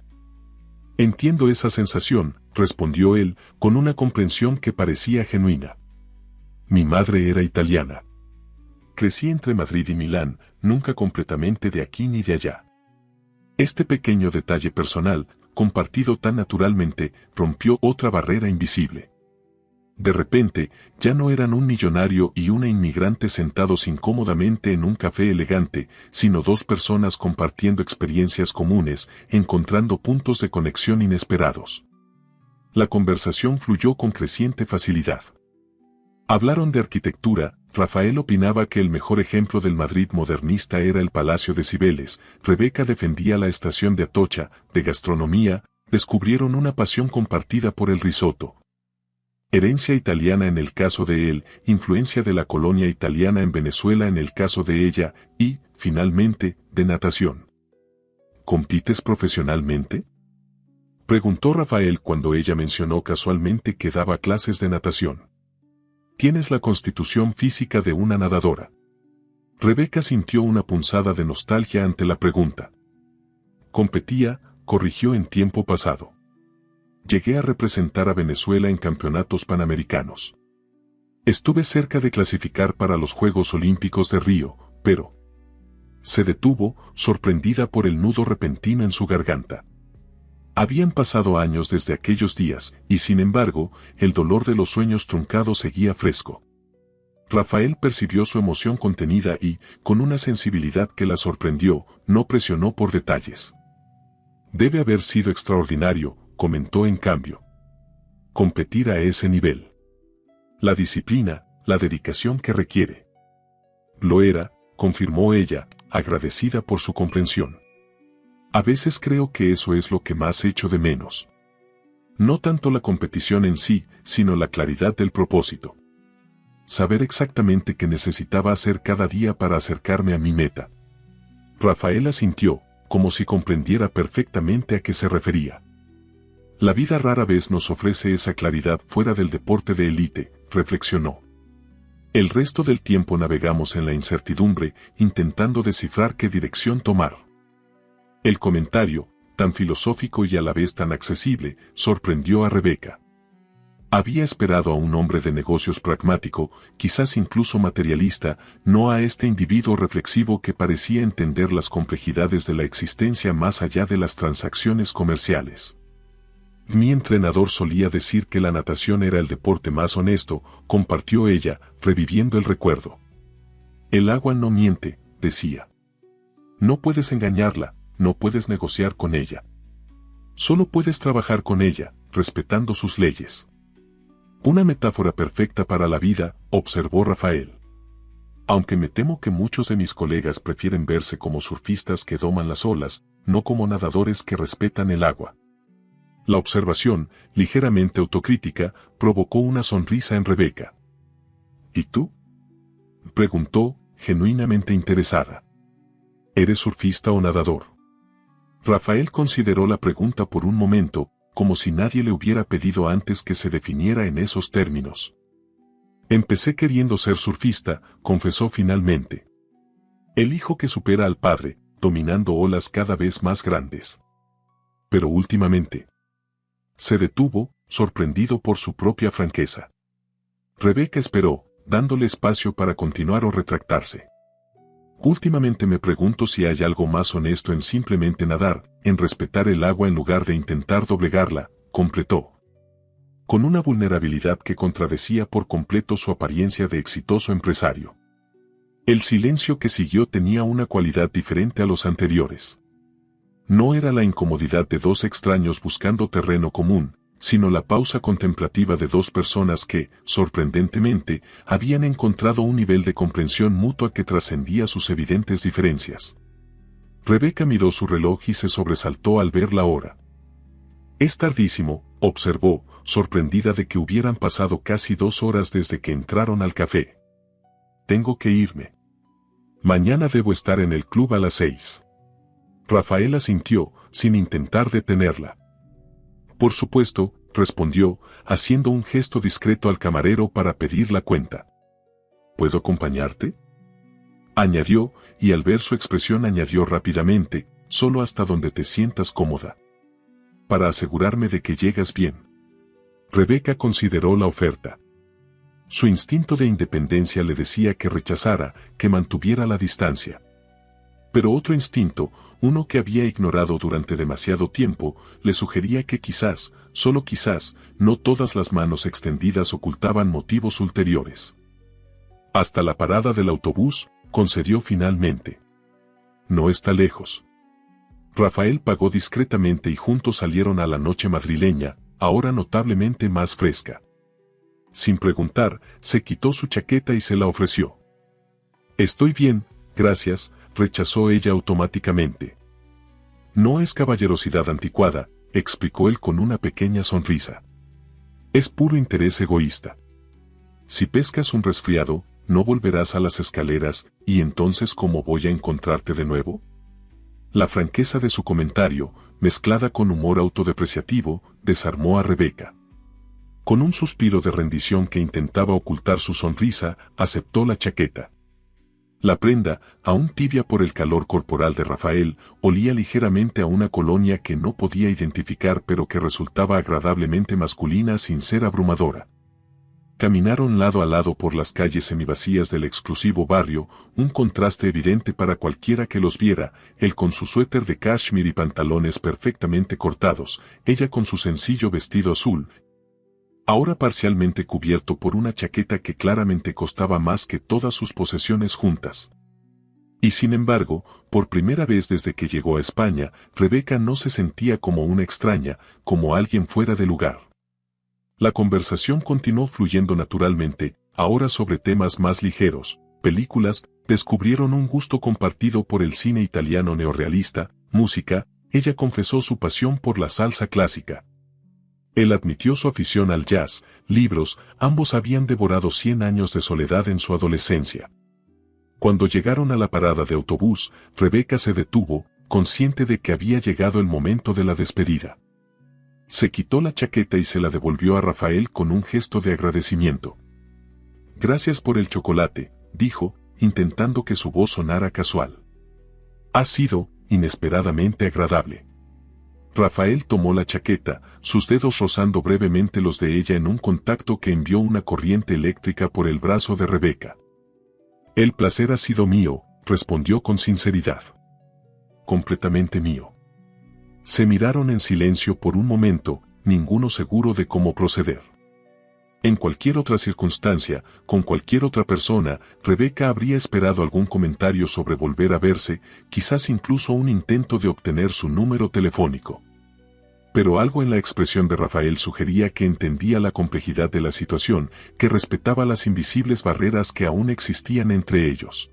[SPEAKER 1] Entiendo esa sensación, respondió él, con una comprensión que parecía genuina. Mi madre era italiana. Crecí entre Madrid y Milán, nunca completamente de aquí ni de allá. Este pequeño detalle personal, compartido tan naturalmente, rompió otra barrera invisible. De repente, ya no eran un millonario y una inmigrante sentados incómodamente en un café elegante, sino 2 personas compartiendo experiencias comunes, encontrando puntos de conexión inesperados. La conversación fluyó con creciente facilidad. Hablaron de arquitectura, Rafael opinaba que el mejor ejemplo del Madrid modernista era el Palacio de Cibeles, Rebeca defendía la estación de Atocha, de gastronomía, descubrieron una pasión compartida por el risotto. Herencia italiana en el caso de él, influencia de la colonia italiana en Venezuela en el caso de ella, y, finalmente, de natación. ¿Compites profesionalmente?, preguntó Rafael cuando ella mencionó casualmente que daba clases de natación. Tienes la constitución física de una nadadora. Rebeca sintió una punzada de nostalgia ante la pregunta. Competía, corrigió en tiempo pasado. Llegué a representar a Venezuela en campeonatos panamericanos. Estuve cerca de clasificar para los Juegos Olímpicos de Río, pero... Se detuvo, sorprendida por el nudo repentino en su garganta. Habían pasado años desde aquellos días, y sin embargo, el dolor de los sueños truncados seguía fresco. Rafael percibió su emoción contenida y, con una sensibilidad que la sorprendió, no presionó por detalles. Debe haber sido extraordinario, comentó en cambio. Competir a ese nivel. La disciplina, la dedicación que requiere. Lo era, confirmó ella, agradecida por su comprensión. A veces creo que eso es lo que más echo de menos. No tanto la competición en sí, sino la claridad del propósito. Saber exactamente qué necesitaba hacer cada día para acercarme a mi meta. Rafael asintió, como si comprendiera perfectamente a qué se refería. La vida rara vez nos ofrece esa claridad fuera del deporte de élite, reflexionó. El resto del tiempo navegamos en la incertidumbre, intentando descifrar qué dirección tomar. El comentario, tan filosófico y a la vez tan accesible, sorprendió a Rebeca. Había esperado a un hombre de negocios pragmático, quizás incluso materialista, no a este individuo reflexivo que parecía entender las complejidades de la existencia más allá de las transacciones comerciales. Mi entrenador solía decir que la natación era el deporte más honesto, compartió ella, reviviendo el recuerdo. El agua no miente, decía. No puedes engañarla, no puedes negociar con ella. Solo puedes trabajar con ella, respetando sus leyes. Una metáfora perfecta para la vida, observó Rafael. Aunque me temo que muchos de mis colegas prefieren verse como surfistas que doman las olas, no como nadadores que respetan el agua. La observación, ligeramente autocrítica, provocó una sonrisa en Rebeca. ¿Y tú?, preguntó, genuinamente interesada. ¿Eres surfista o nadador? Rafael consideró la pregunta por un momento, como si nadie le hubiera pedido antes que se definiera en esos términos. Empecé queriendo ser surfista, confesó finalmente. El hijo que supera al padre, dominando olas cada vez más grandes. Pero últimamente... Se detuvo, sorprendido por su propia franqueza. Rebeca esperó, dándole espacio para continuar o retractarse. Últimamente me pregunto si hay algo más honesto en simplemente nadar, en respetar el agua en lugar de intentar doblegarla, completó. Con una vulnerabilidad que contradecía por completo su apariencia de exitoso empresario. El silencio que siguió tenía una cualidad diferente a los anteriores. No era la incomodidad de dos extraños buscando terreno común, sino la pausa contemplativa de dos personas que, sorprendentemente, habían encontrado un nivel de comprensión mutua que trascendía sus evidentes diferencias. Rebeca miró su reloj y se sobresaltó al ver la hora. Es tardísimo, observó, sorprendida de que hubieran pasado casi 2 horas desde que entraron al café. Tengo que irme. Mañana debo estar en el club a las 6. Rafael asintió, sin intentar detenerla. Por supuesto, respondió, haciendo un gesto discreto al camarero para pedir la cuenta. ¿Puedo acompañarte?, añadió, y al ver su expresión añadió rápidamente, solo hasta donde te sientas cómoda. Para asegurarme de que llegas bien. Rebeca consideró la oferta. Su instinto de independencia le decía que rechazara, que mantuviera la distancia. Pero otro instinto, uno que había ignorado durante demasiado tiempo, le sugería que quizás, solo quizás, no todas las manos extendidas ocultaban motivos ulteriores. Hasta la parada del autobús, concedió finalmente. No está lejos. Rafael pagó discretamente y juntos salieron a la noche madrileña, ahora notablemente más fresca. sin preguntar, se quitó su chaqueta y se la ofreció. Estoy bien, gracias, rechazó ella automáticamente. No es caballerosidad anticuada, explicó él con una pequeña sonrisa. Es puro interés egoísta. Si pescas un resfriado, no volverás a las escaleras, y entonces ¿cómo voy a encontrarte de nuevo? La franqueza de su comentario, mezclada con humor autodepreciativo, desarmó a Rebeca. Con un suspiro de rendición que intentaba ocultar su sonrisa, aceptó la chaqueta. La prenda, aún tibia por el calor corporal de Rafael, olía ligeramente a una colonia que no podía identificar pero que resultaba agradablemente masculina sin ser abrumadora. Caminaron lado a lado por las calles semivacías del exclusivo barrio, un contraste evidente para cualquiera que los viera, él con su suéter de cashmere y pantalones perfectamente cortados, ella con su sencillo vestido azul, ahora parcialmente cubierto por una chaqueta que claramente costaba más que todas sus posesiones juntas. Y sin embargo, por primera vez desde que llegó a España, Rebeca no se sentía como una extraña, como alguien fuera de lugar. La conversación continuó fluyendo naturalmente, ahora sobre temas más ligeros, películas, descubrieron un gusto compartido por el cine italiano neorrealista, música, ella confesó su pasión por la salsa clásica. Él admitió su afición al jazz, libros, ambos habían devorado 100 años de soledad en su adolescencia. Cuando llegaron a la parada de autobús, Rebeca se detuvo, consciente de que había llegado el momento de la despedida. Se quitó la chaqueta y se la devolvió a Rafael con un gesto de agradecimiento. Gracias por el chocolate, dijo, intentando que su voz sonara casual. Ha sido, inesperadamente agradable. Rafael tomó la chaqueta, sus dedos rozando brevemente los de ella en un contacto que envió una corriente eléctrica por el brazo de Rebeca. El placer ha sido mío, respondió con sinceridad. Completamente mío. Se miraron en silencio por un momento, ninguno seguro de cómo proceder. En cualquier otra circunstancia, con cualquier otra persona, Rebeca habría esperado algún comentario sobre volver a verse, quizás incluso un intento de obtener su número telefónico. Pero algo en la expresión de Rafael sugería que entendía la complejidad de la situación, que respetaba las invisibles barreras que aún existían entre ellos.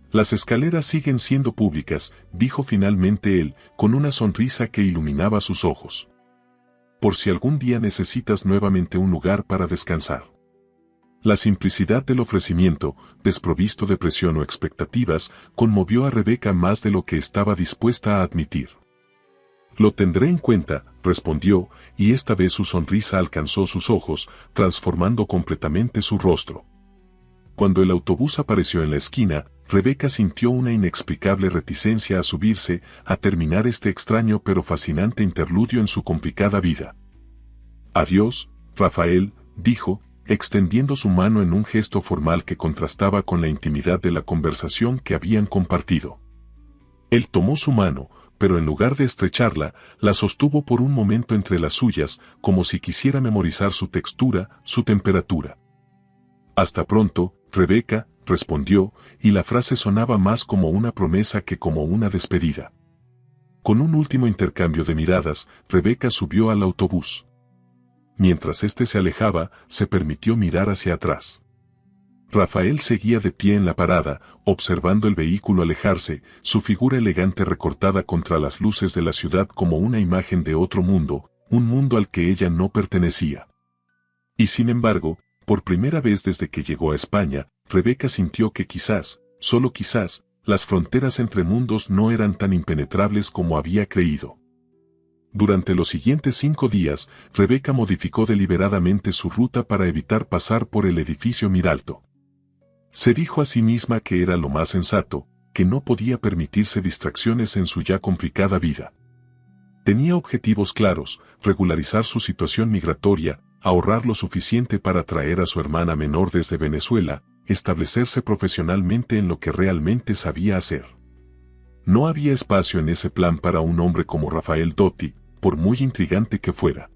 [SPEAKER 1] Las escaleras siguen siendo públicas, dijo finalmente él, con una sonrisa que iluminaba sus ojos. Por si algún día necesitas nuevamente un lugar para descansar. La simplicidad del ofrecimiento, desprovisto de presión o expectativas, conmovió a Rebeca más de lo que estaba dispuesta a admitir. Lo tendré en cuenta, respondió, y esta vez su sonrisa alcanzó sus ojos, transformando completamente su rostro. Cuando el autobús apareció en la esquina, Rebeca sintió una inexplicable reticencia a subirse, a terminar este extraño pero fascinante interludio en su complicada vida. Adiós, Rafael, dijo, extendiendo su mano en un gesto formal que contrastaba con la intimidad de la conversación que habían compartido. Él tomó su mano, pero en lugar de estrecharla, la sostuvo por un momento entre las suyas, como si quisiera memorizar su textura, su temperatura. Hasta pronto, Rebeca, respondió, y la frase sonaba más como una promesa que como una despedida. Con un último intercambio de miradas, Rebeca subió al autobús. Mientras éste se alejaba, se permitió mirar hacia atrás. Rafael seguía de pie en la parada, observando el vehículo alejarse, su figura elegante recortada contra las luces de la ciudad como una imagen de otro mundo, un mundo al que ella no pertenecía. Y sin embargo, por primera vez desde que llegó a España, Rebeca sintió que quizás, solo quizás, las fronteras entre mundos no eran tan impenetrables como había creído. Durante los siguientes 5 días, Rebeca modificó deliberadamente su ruta para evitar pasar por el edificio Miralto. Se dijo a sí misma que era lo más sensato, que no podía permitirse distracciones en su ya complicada vida. Tenía objetivos claros, regularizar su situación migratoria, ahorrar lo suficiente para traer a su hermana menor desde Venezuela, establecerse profesionalmente en lo que realmente sabía hacer. No había espacio en ese plan para un hombre como Rafael Dotti, por muy intrigante que fuera.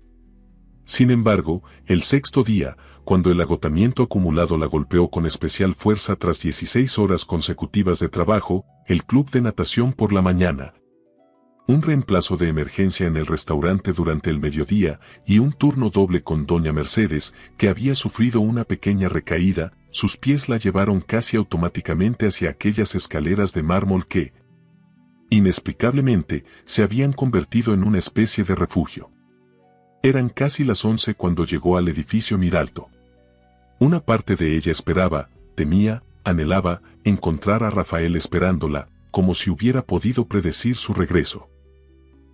[SPEAKER 1] Sin embargo, el 6.º día, cuando el agotamiento acumulado la golpeó con especial fuerza tras 16 horas consecutivas de trabajo, el club de natación por la mañana. un reemplazo de emergencia en el restaurante durante el mediodía y un turno doble con doña Mercedes, que había sufrido una pequeña recaída. Sus pies la llevaron casi automáticamente hacia aquellas escaleras de mármol que, inexplicablemente, se habían convertido en una especie de refugio. Eran casi las 11 cuando llegó al edificio Miralto. Una parte de ella esperaba, temía, anhelaba encontrar a Rafael esperándola, como si hubiera podido predecir su regreso.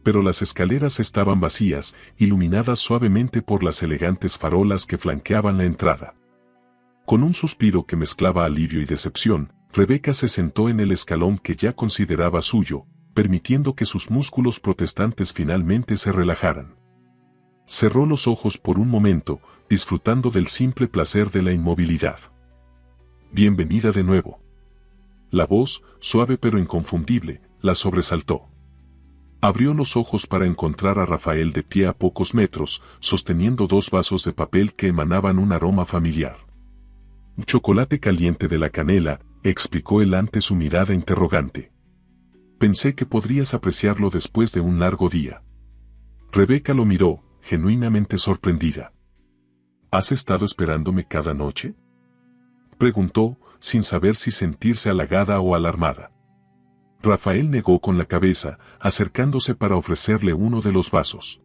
[SPEAKER 1] Pero las escaleras estaban vacías, iluminadas suavemente por las elegantes farolas que flanqueaban la entrada. Con un suspiro que mezclaba alivio y decepción, Rebeca se sentó en el escalón que ya consideraba suyo, permitiendo que sus músculos protestantes finalmente se relajaran. Cerró los ojos por un momento, disfrutando del simple placer de la inmovilidad. Bienvenida de nuevo. La voz, suave pero inconfundible, la sobresaltó. Abrió los ojos para encontrar a Rafael de pie a pocos metros, sosteniendo 2 vasos de papel que emanaban un aroma familiar. Chocolate caliente de la canela, explicó él ante su mirada interrogante. Pensé que podrías apreciarlo después de un largo día. Rebeca lo miró, genuinamente sorprendida. ¿Has estado esperándome cada noche?, preguntó, sin saber si sentirse halagada o alarmada. Rafael negó con la cabeza, acercándose para ofrecerle uno de los vasos.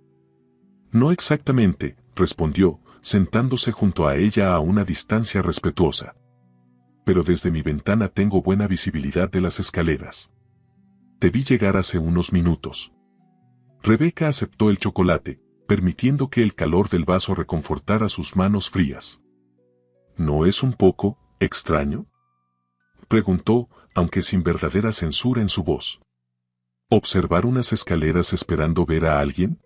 [SPEAKER 1] No exactamente, respondió, sentándose junto a ella a una distancia respetuosa. Pero desde mi ventana tengo buena visibilidad de las escaleras. Te vi llegar hace unos minutos. Rebeca aceptó el chocolate, permitiendo que el calor del vaso reconfortara sus manos frías. ¿No es un poco extraño?, preguntó, aunque sin verdadera censura en su voz. ¿Observar unas escaleras esperando ver a alguien?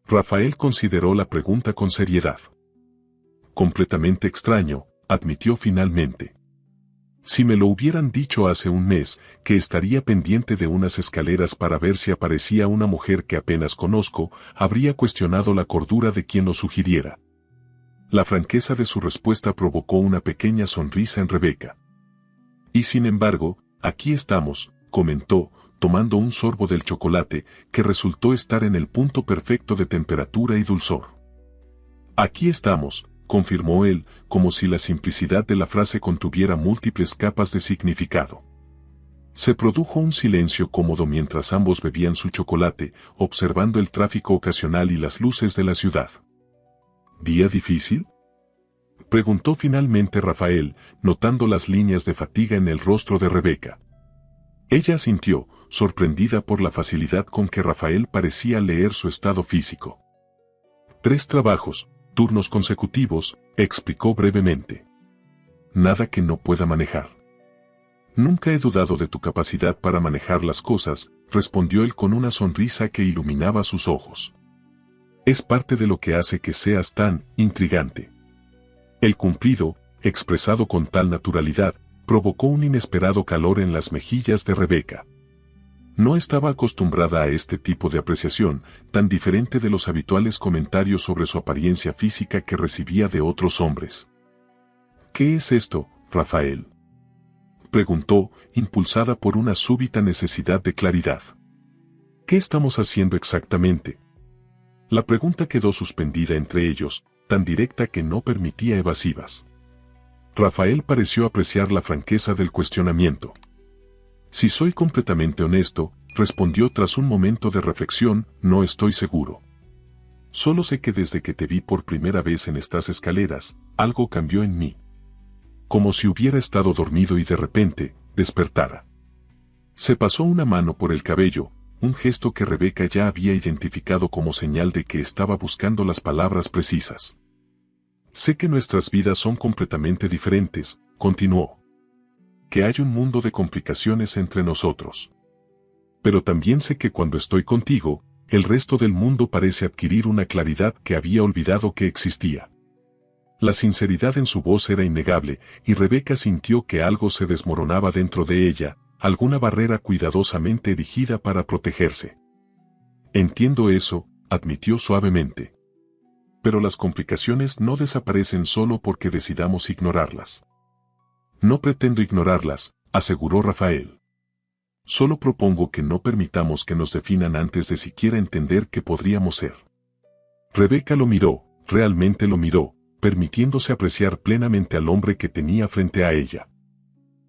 [SPEAKER 1] Rafael consideró la pregunta con seriedad. Completamente extraño, admitió finalmente. Si me lo hubieran dicho hace un mes, que estaría pendiente de unas escaleras para ver si aparecía una mujer que apenas conozco, habría cuestionado la cordura de quien lo sugiriera. La franqueza de su respuesta provocó una pequeña sonrisa en Rebeca. Y sin embargo, aquí estamos, comentó, tomando un sorbo del chocolate, que resultó estar en el punto perfecto de temperatura y dulzor. Aquí estamos, confirmó él, como si la simplicidad de la frase contuviera múltiples capas de significado. Se produjo un silencio cómodo mientras ambos bebían su chocolate, observando el tráfico ocasional y las luces de la ciudad. ¿Día difícil?, preguntó finalmente Rafael, notando las líneas de fatiga en el rostro de Rebeca. Ella asintió, sorprendida por la facilidad con que Rafael parecía leer su estado físico. 3 trabajos, turnos consecutivos, explicó brevemente. Nada que no pueda manejar. Nunca he dudado de tu capacidad para manejar las cosas, respondió él con una sonrisa que iluminaba sus ojos. Es parte de lo que hace que seas tan intrigante. El cumplido, expresado con tal naturalidad, provocó un inesperado calor en las mejillas de Rebeca. No estaba acostumbrada a este tipo de apreciación, tan diferente de los habituales comentarios sobre su apariencia física que recibía de otros hombres. ¿Qué es esto, Rafael?, preguntó, impulsada por una súbita necesidad de claridad. ¿Qué estamos haciendo exactamente? La pregunta quedó suspendida entre ellos, tan directa que no permitía evasivas. Rafael pareció apreciar la franqueza del cuestionamiento. Si soy completamente honesto, respondió tras un momento de reflexión, no estoy seguro. Solo sé que desde que te vi por primera vez en estas escaleras, algo cambió en mí. Como si hubiera estado dormido y de repente, despertara. Se pasó una mano por el cabello, un gesto que Rebeca ya había identificado como señal de que estaba buscando las palabras precisas. Sé que nuestras vidas son completamente diferentes, continuó. Que hay un mundo de complicaciones entre nosotros. Pero también sé que cuando estoy contigo, el resto del mundo parece adquirir una claridad que había olvidado que existía. La sinceridad en su voz era innegable, y Rebeca sintió que algo se desmoronaba dentro de ella, alguna barrera cuidadosamente erigida para protegerse. Entiendo eso, admitió suavemente. Pero las complicaciones no desaparecen solo porque decidamos ignorarlas. No pretendo ignorarlas, aseguró Rafael. Solo propongo que no permitamos que nos definan antes de siquiera entender qué podríamos ser. Rebeca lo miró, realmente lo miró, permitiéndose apreciar plenamente al hombre que tenía frente a ella.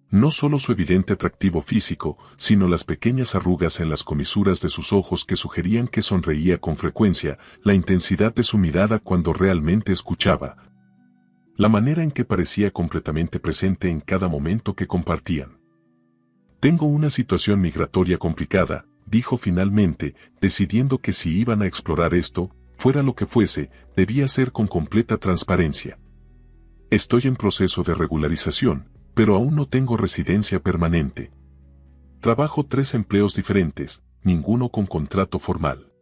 [SPEAKER 1] No solo su evidente atractivo físico, sino las pequeñas arrugas en las comisuras de sus ojos que sugerían que sonreía con frecuencia, la intensidad de su mirada cuando realmente escuchaba, la manera en que parecía completamente presente en cada momento que compartían. Tengo una situación migratoria complicada, dijo finalmente, decidiendo que si iban a explorar esto, fuera lo que fuese, debía ser con completa transparencia. Estoy en proceso de regularización, pero aún no tengo residencia permanente. Trabajo 3 empleos diferentes, ninguno con contrato formal.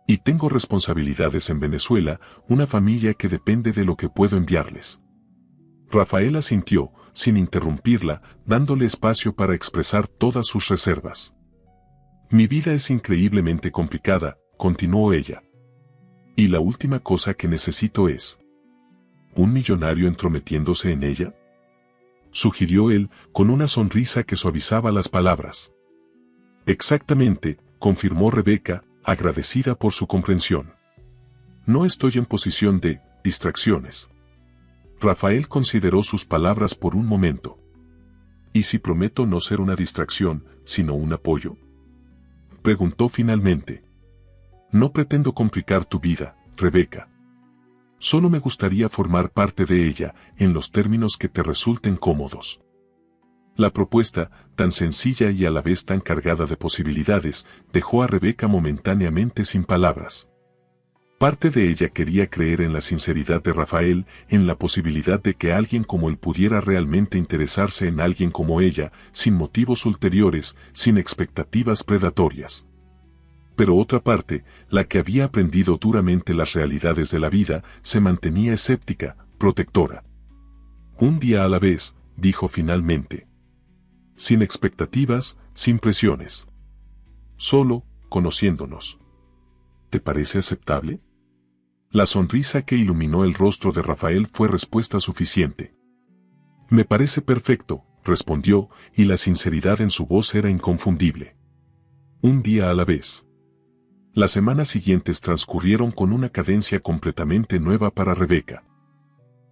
[SPEAKER 1] Y tengo responsabilidades en Venezuela, una familia que depende de lo que puedo enviarles. Rafael asintió, sin interrumpirla, dándole espacio para expresar todas sus reservas. Mi vida es increíblemente complicada, continuó ella. Y la última cosa que necesito es... ¿un millonario entrometiéndose en ella?, sugirió él, con una sonrisa que suavizaba las palabras. Exactamente, confirmó Rebeca, agradecida por su comprensión. No estoy en posición de distracciones. Rafael consideró sus palabras por un momento. ¿Y si prometo no ser una distracción, sino un apoyo?, preguntó finalmente. No pretendo complicar tu vida, Rebeca. Solo me gustaría formar parte de ella, en los términos que te resulten cómodos. La propuesta, tan sencilla y a la vez tan cargada de posibilidades, dejó a Rebeca momentáneamente sin palabras. Parte de ella quería creer en la sinceridad de Rafael, en la posibilidad de que alguien como él pudiera realmente interesarse en alguien como ella, sin motivos ulteriores, sin expectativas predatorias. Pero otra parte, la que había aprendido duramente las realidades de la vida, se mantenía escéptica, protectora. Un día a la vez, dijo finalmente. Sin expectativas, sin presiones. Solo, conociéndonos. ¿Te parece aceptable? La sonrisa que iluminó el rostro de Rafael fue respuesta suficiente. Me parece perfecto, respondió, y la sinceridad en su voz era inconfundible. Un día a la vez. Las semanas siguientes transcurrieron con una cadencia completamente nueva para Rebeca.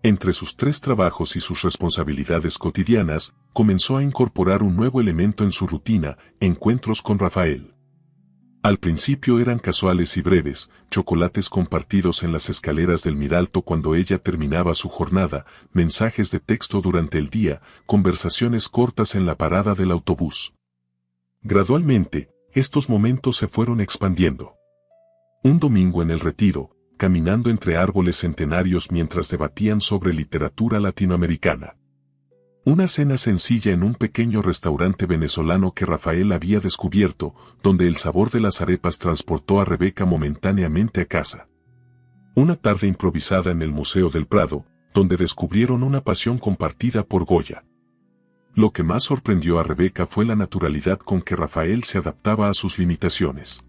[SPEAKER 1] Entre sus 3 trabajos y sus responsabilidades cotidianas, comenzó a incorporar un nuevo elemento en su rutina, encuentros con Rafael. Al principio eran casuales y breves, chocolates compartidos en las escaleras del Miralto cuando ella terminaba su jornada, mensajes de texto durante el día, conversaciones cortas en la parada del autobús. Gradualmente, estos momentos se fueron expandiendo. Un domingo en el Retiro, caminando entre árboles centenarios mientras debatían sobre literatura latinoamericana. Una cena sencilla en un pequeño restaurante venezolano que Rafael había descubierto, donde el sabor de las arepas transportó a Rebeca momentáneamente a casa. Una tarde improvisada en el Museo del Prado, donde descubrieron una pasión compartida por Goya. Lo que más sorprendió a Rebeca fue la naturalidad con que Rafael se adaptaba a sus limitaciones.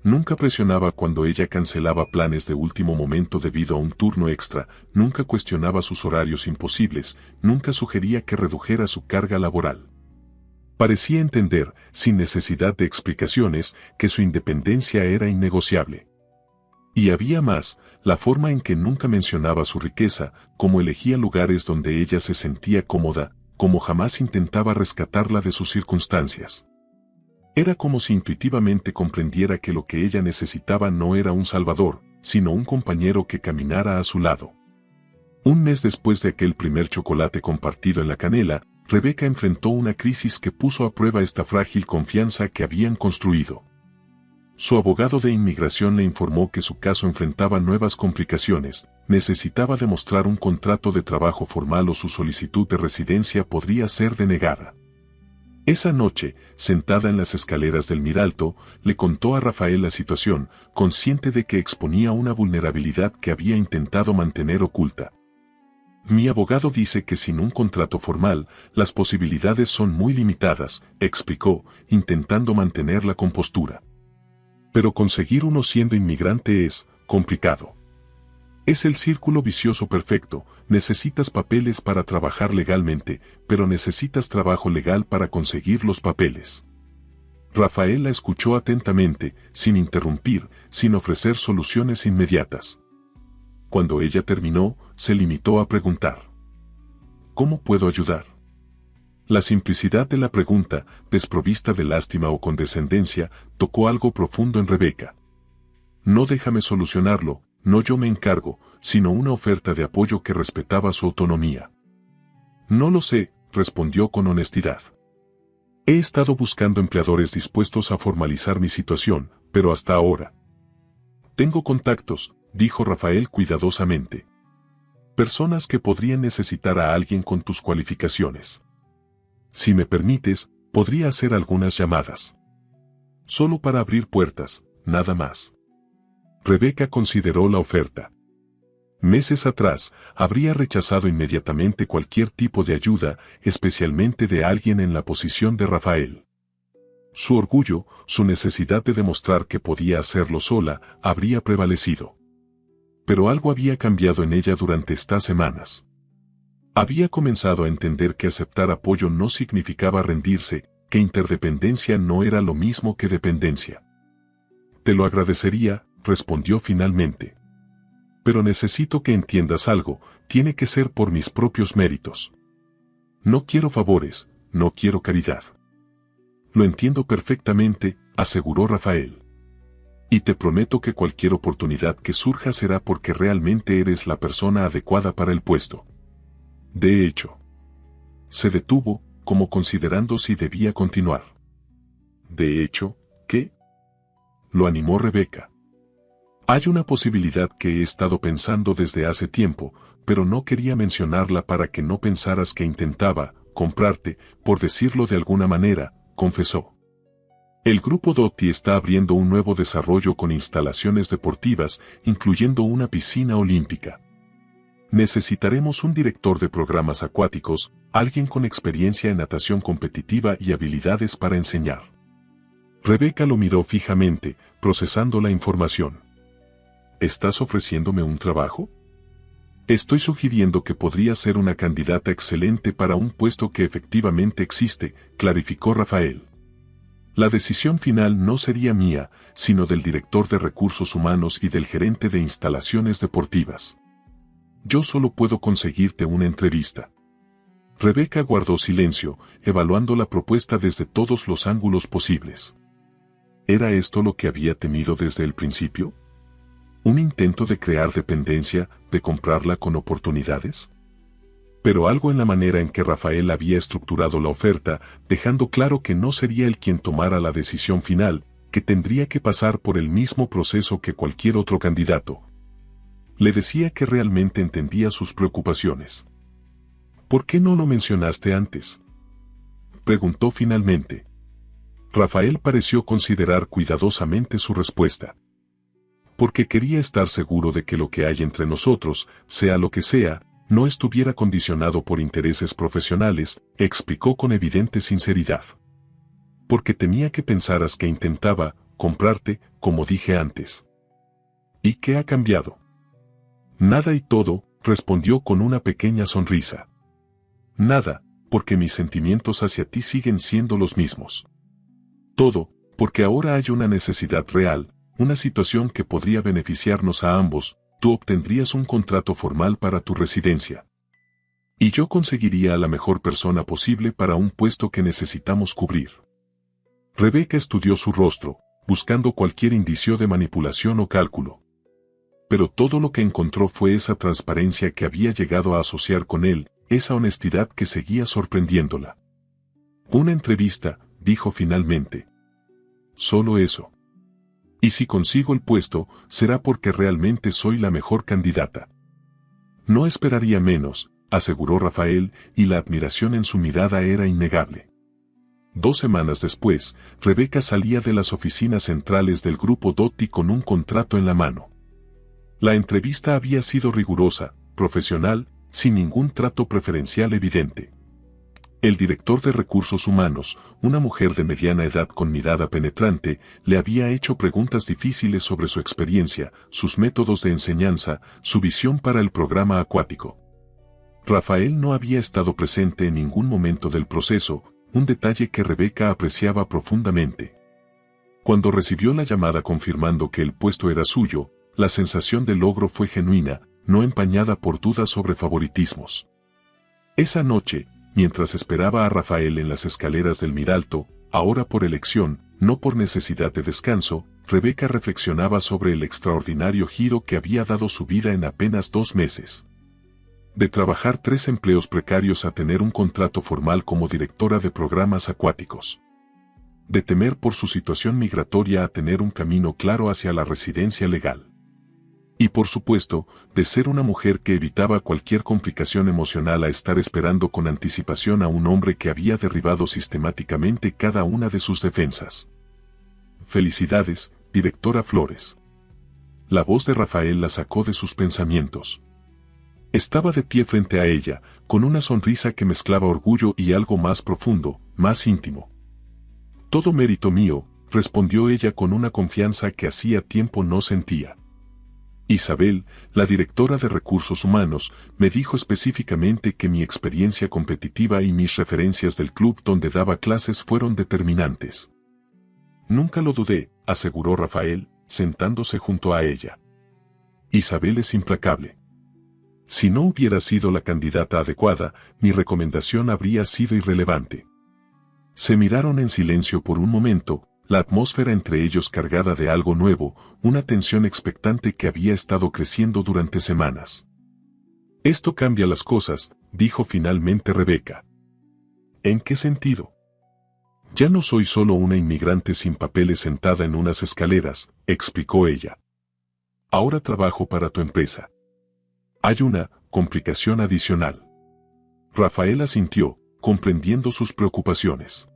[SPEAKER 1] Nunca presionaba cuando ella cancelaba planes de último momento debido a un turno extra, nunca cuestionaba sus horarios imposibles, nunca sugería que redujera su carga laboral. Parecía entender, sin necesidad de explicaciones, que su independencia era innegociable. Y había más, la forma en que nunca mencionaba su riqueza, cómo elegía lugares donde ella se sentía cómoda, como jamás intentaba rescatarla de sus circunstancias. Era como si intuitivamente comprendiera que lo que ella necesitaba no era un salvador, sino un compañero que caminara a su lado. Un mes después de aquel primer chocolate compartido en la canela, Rebeca enfrentó una crisis que puso a prueba esta frágil confianza que habían construido. Su abogado de inmigración le informó que su caso enfrentaba nuevas complicaciones, necesitaba demostrar un contrato de trabajo formal o su solicitud de residencia podría ser denegada. Esa noche, sentada en las escaleras del Miralto, le contó a Rafael la situación, consciente de que exponía una vulnerabilidad que había intentado mantener oculta. Mi abogado dice que sin un contrato formal, las posibilidades son muy limitadas, explicó, intentando mantener la compostura. Pero conseguir uno siendo inmigrante es complicado. Es el círculo vicioso perfecto, necesitas papeles para trabajar legalmente, pero necesitas trabajo legal para conseguir los papeles. Rafael la escuchó atentamente, sin interrumpir, sin ofrecer soluciones inmediatas. Cuando ella terminó, se limitó a preguntar: ¿cómo puedo ayudar? La simplicidad de la pregunta, desprovista de lástima o condescendencia, tocó algo profundo en Rebeca. No déjame solucionarlo, no yo me encargo, sino una oferta de apoyo que respetaba su autonomía. No lo sé, respondió con honestidad. He estado buscando empleadores dispuestos a formalizar mi situación, pero hasta ahora. Tengo contactos, dijo Rafael cuidadosamente. Personas que podrían necesitar a alguien con tus cualificaciones. Si me permites, podría hacer algunas llamadas. Solo para abrir puertas, nada más. Rebeca consideró la oferta. Meses atrás, habría rechazado inmediatamente cualquier tipo de ayuda, especialmente de alguien en la posición de Rafael. Su orgullo, su necesidad de demostrar que podía hacerlo sola, habría prevalecido. Pero algo había cambiado en ella durante estas semanas. Había comenzado a entender que aceptar apoyo no significaba rendirse, que interdependencia no era lo mismo que dependencia. Te lo agradecería, respondió finalmente. Pero necesito que entiendas algo, tiene que ser por mis propios méritos. No quiero favores, no quiero caridad. Lo entiendo perfectamente, aseguró Rafael. Y te prometo que cualquier oportunidad que surja será porque realmente eres la persona adecuada para el puesto. De hecho, se detuvo, como considerando si debía continuar. De hecho, ¿qué? Lo animó Rebeca. Hay una posibilidad que he estado pensando desde hace tiempo, pero no quería mencionarla para que no pensaras que intentaba comprarte, por decirlo de alguna manera, confesó. El grupo Dotti está abriendo un nuevo desarrollo con instalaciones deportivas, incluyendo una piscina olímpica. Necesitaremos un director de programas acuáticos, alguien con experiencia en natación competitiva y habilidades para enseñar. Rebeca lo miró fijamente, procesando la información. ¿Estás ofreciéndome un trabajo? Estoy sugiriendo que podría ser una candidata excelente para un puesto que efectivamente existe, clarificó Rafael. La decisión final no sería mía, sino del director de recursos humanos y del gerente de instalaciones deportivas. Yo solo puedo conseguirte una entrevista. Rebeca guardó silencio, evaluando la propuesta desde todos los ángulos posibles. ¿Era esto lo que había temido desde el principio? ¿Un intento de crear dependencia, de comprarla con oportunidades? Pero algo en la manera en que Rafael había estructurado la oferta, dejando claro que no sería él quien tomara la decisión final, que tendría que pasar por el mismo proceso que cualquier otro candidato. Le decía que realmente entendía sus preocupaciones. ¿Por qué no lo mencionaste antes?, preguntó finalmente. Rafael pareció considerar cuidadosamente su respuesta. Porque quería estar seguro de que lo que hay entre nosotros, sea lo que sea, no estuviera condicionado por intereses profesionales, explicó con evidente sinceridad. Porque temía que pensaras que intentaba comprarte, como dije antes. ¿Y qué ha cambiado? Nada y todo, respondió con una pequeña sonrisa. Nada, porque mis sentimientos hacia ti siguen siendo los mismos. Todo, porque ahora hay una necesidad real, una situación que podría beneficiarnos a ambos. Tú obtendrías un contrato formal para tu residencia. Y yo conseguiría a la mejor persona posible para un puesto que necesitamos cubrir. Rebeca estudió su rostro, buscando cualquier indicio de manipulación o cálculo. Pero todo lo que encontró fue esa transparencia que había llegado a asociar con él, esa honestidad que seguía sorprendiéndola. Una entrevista, dijo finalmente. Solo eso. Y si consigo el puesto, será porque realmente soy la mejor candidata. No esperaría menos, aseguró Rafael, y la admiración en su mirada era innegable. 2 semanas después, Rebeca salía de las oficinas centrales del grupo Dotti con un contrato en la mano. La entrevista había sido rigurosa, profesional, sin ningún trato preferencial evidente. El director de recursos humanos, una mujer de mediana edad con mirada penetrante, le había hecho preguntas difíciles sobre su experiencia, sus métodos de enseñanza, su visión para el programa acuático. Rafael no había estado presente en ningún momento del proceso, un detalle que Rebeca apreciaba profundamente. Cuando recibió la llamada confirmando que el puesto era suyo, la sensación de logro fue genuina, no empañada por dudas sobre favoritismos. Esa noche, mientras esperaba a Rafael en las escaleras del Miralto, ahora por elección, no por necesidad de descanso, Rebeca reflexionaba sobre el extraordinario giro que había dado su vida en apenas 2 meses. De trabajar 3 empleos precarios a tener un contrato formal como directora de programas acuáticos. De temer por su situación migratoria a tener un camino claro hacia la residencia legal. Y por supuesto, de ser una mujer que evitaba cualquier complicación emocional a estar esperando con anticipación a un hombre que había derribado sistemáticamente cada una de sus defensas. Felicidades, directora Flores. La voz de Rafael la sacó de sus pensamientos. Estaba de pie frente a ella, con una sonrisa que mezclaba orgullo y algo más profundo, más íntimo. Todo mérito mío, respondió ella con una confianza que hacía tiempo no sentía. Isabel, la directora de Recursos Humanos, me dijo específicamente que mi experiencia competitiva y mis referencias del club donde daba clases fueron determinantes. Nunca lo dudé, aseguró Rafael, sentándose junto a ella. Isabel es implacable. Si no hubiera sido la candidata adecuada, mi recomendación habría sido irrelevante. Se miraron en silencio por un momento, la atmósfera entre ellos cargada de algo nuevo, una tensión expectante que había estado creciendo durante semanas. Esto cambia las cosas, dijo finalmente Rebeca. ¿En qué sentido? Ya no soy solo una inmigrante sin papeles sentada en unas escaleras, explicó ella. Ahora trabajo para tu empresa. Hay una complicación adicional. Rafael asintió, comprendiendo sus preocupaciones.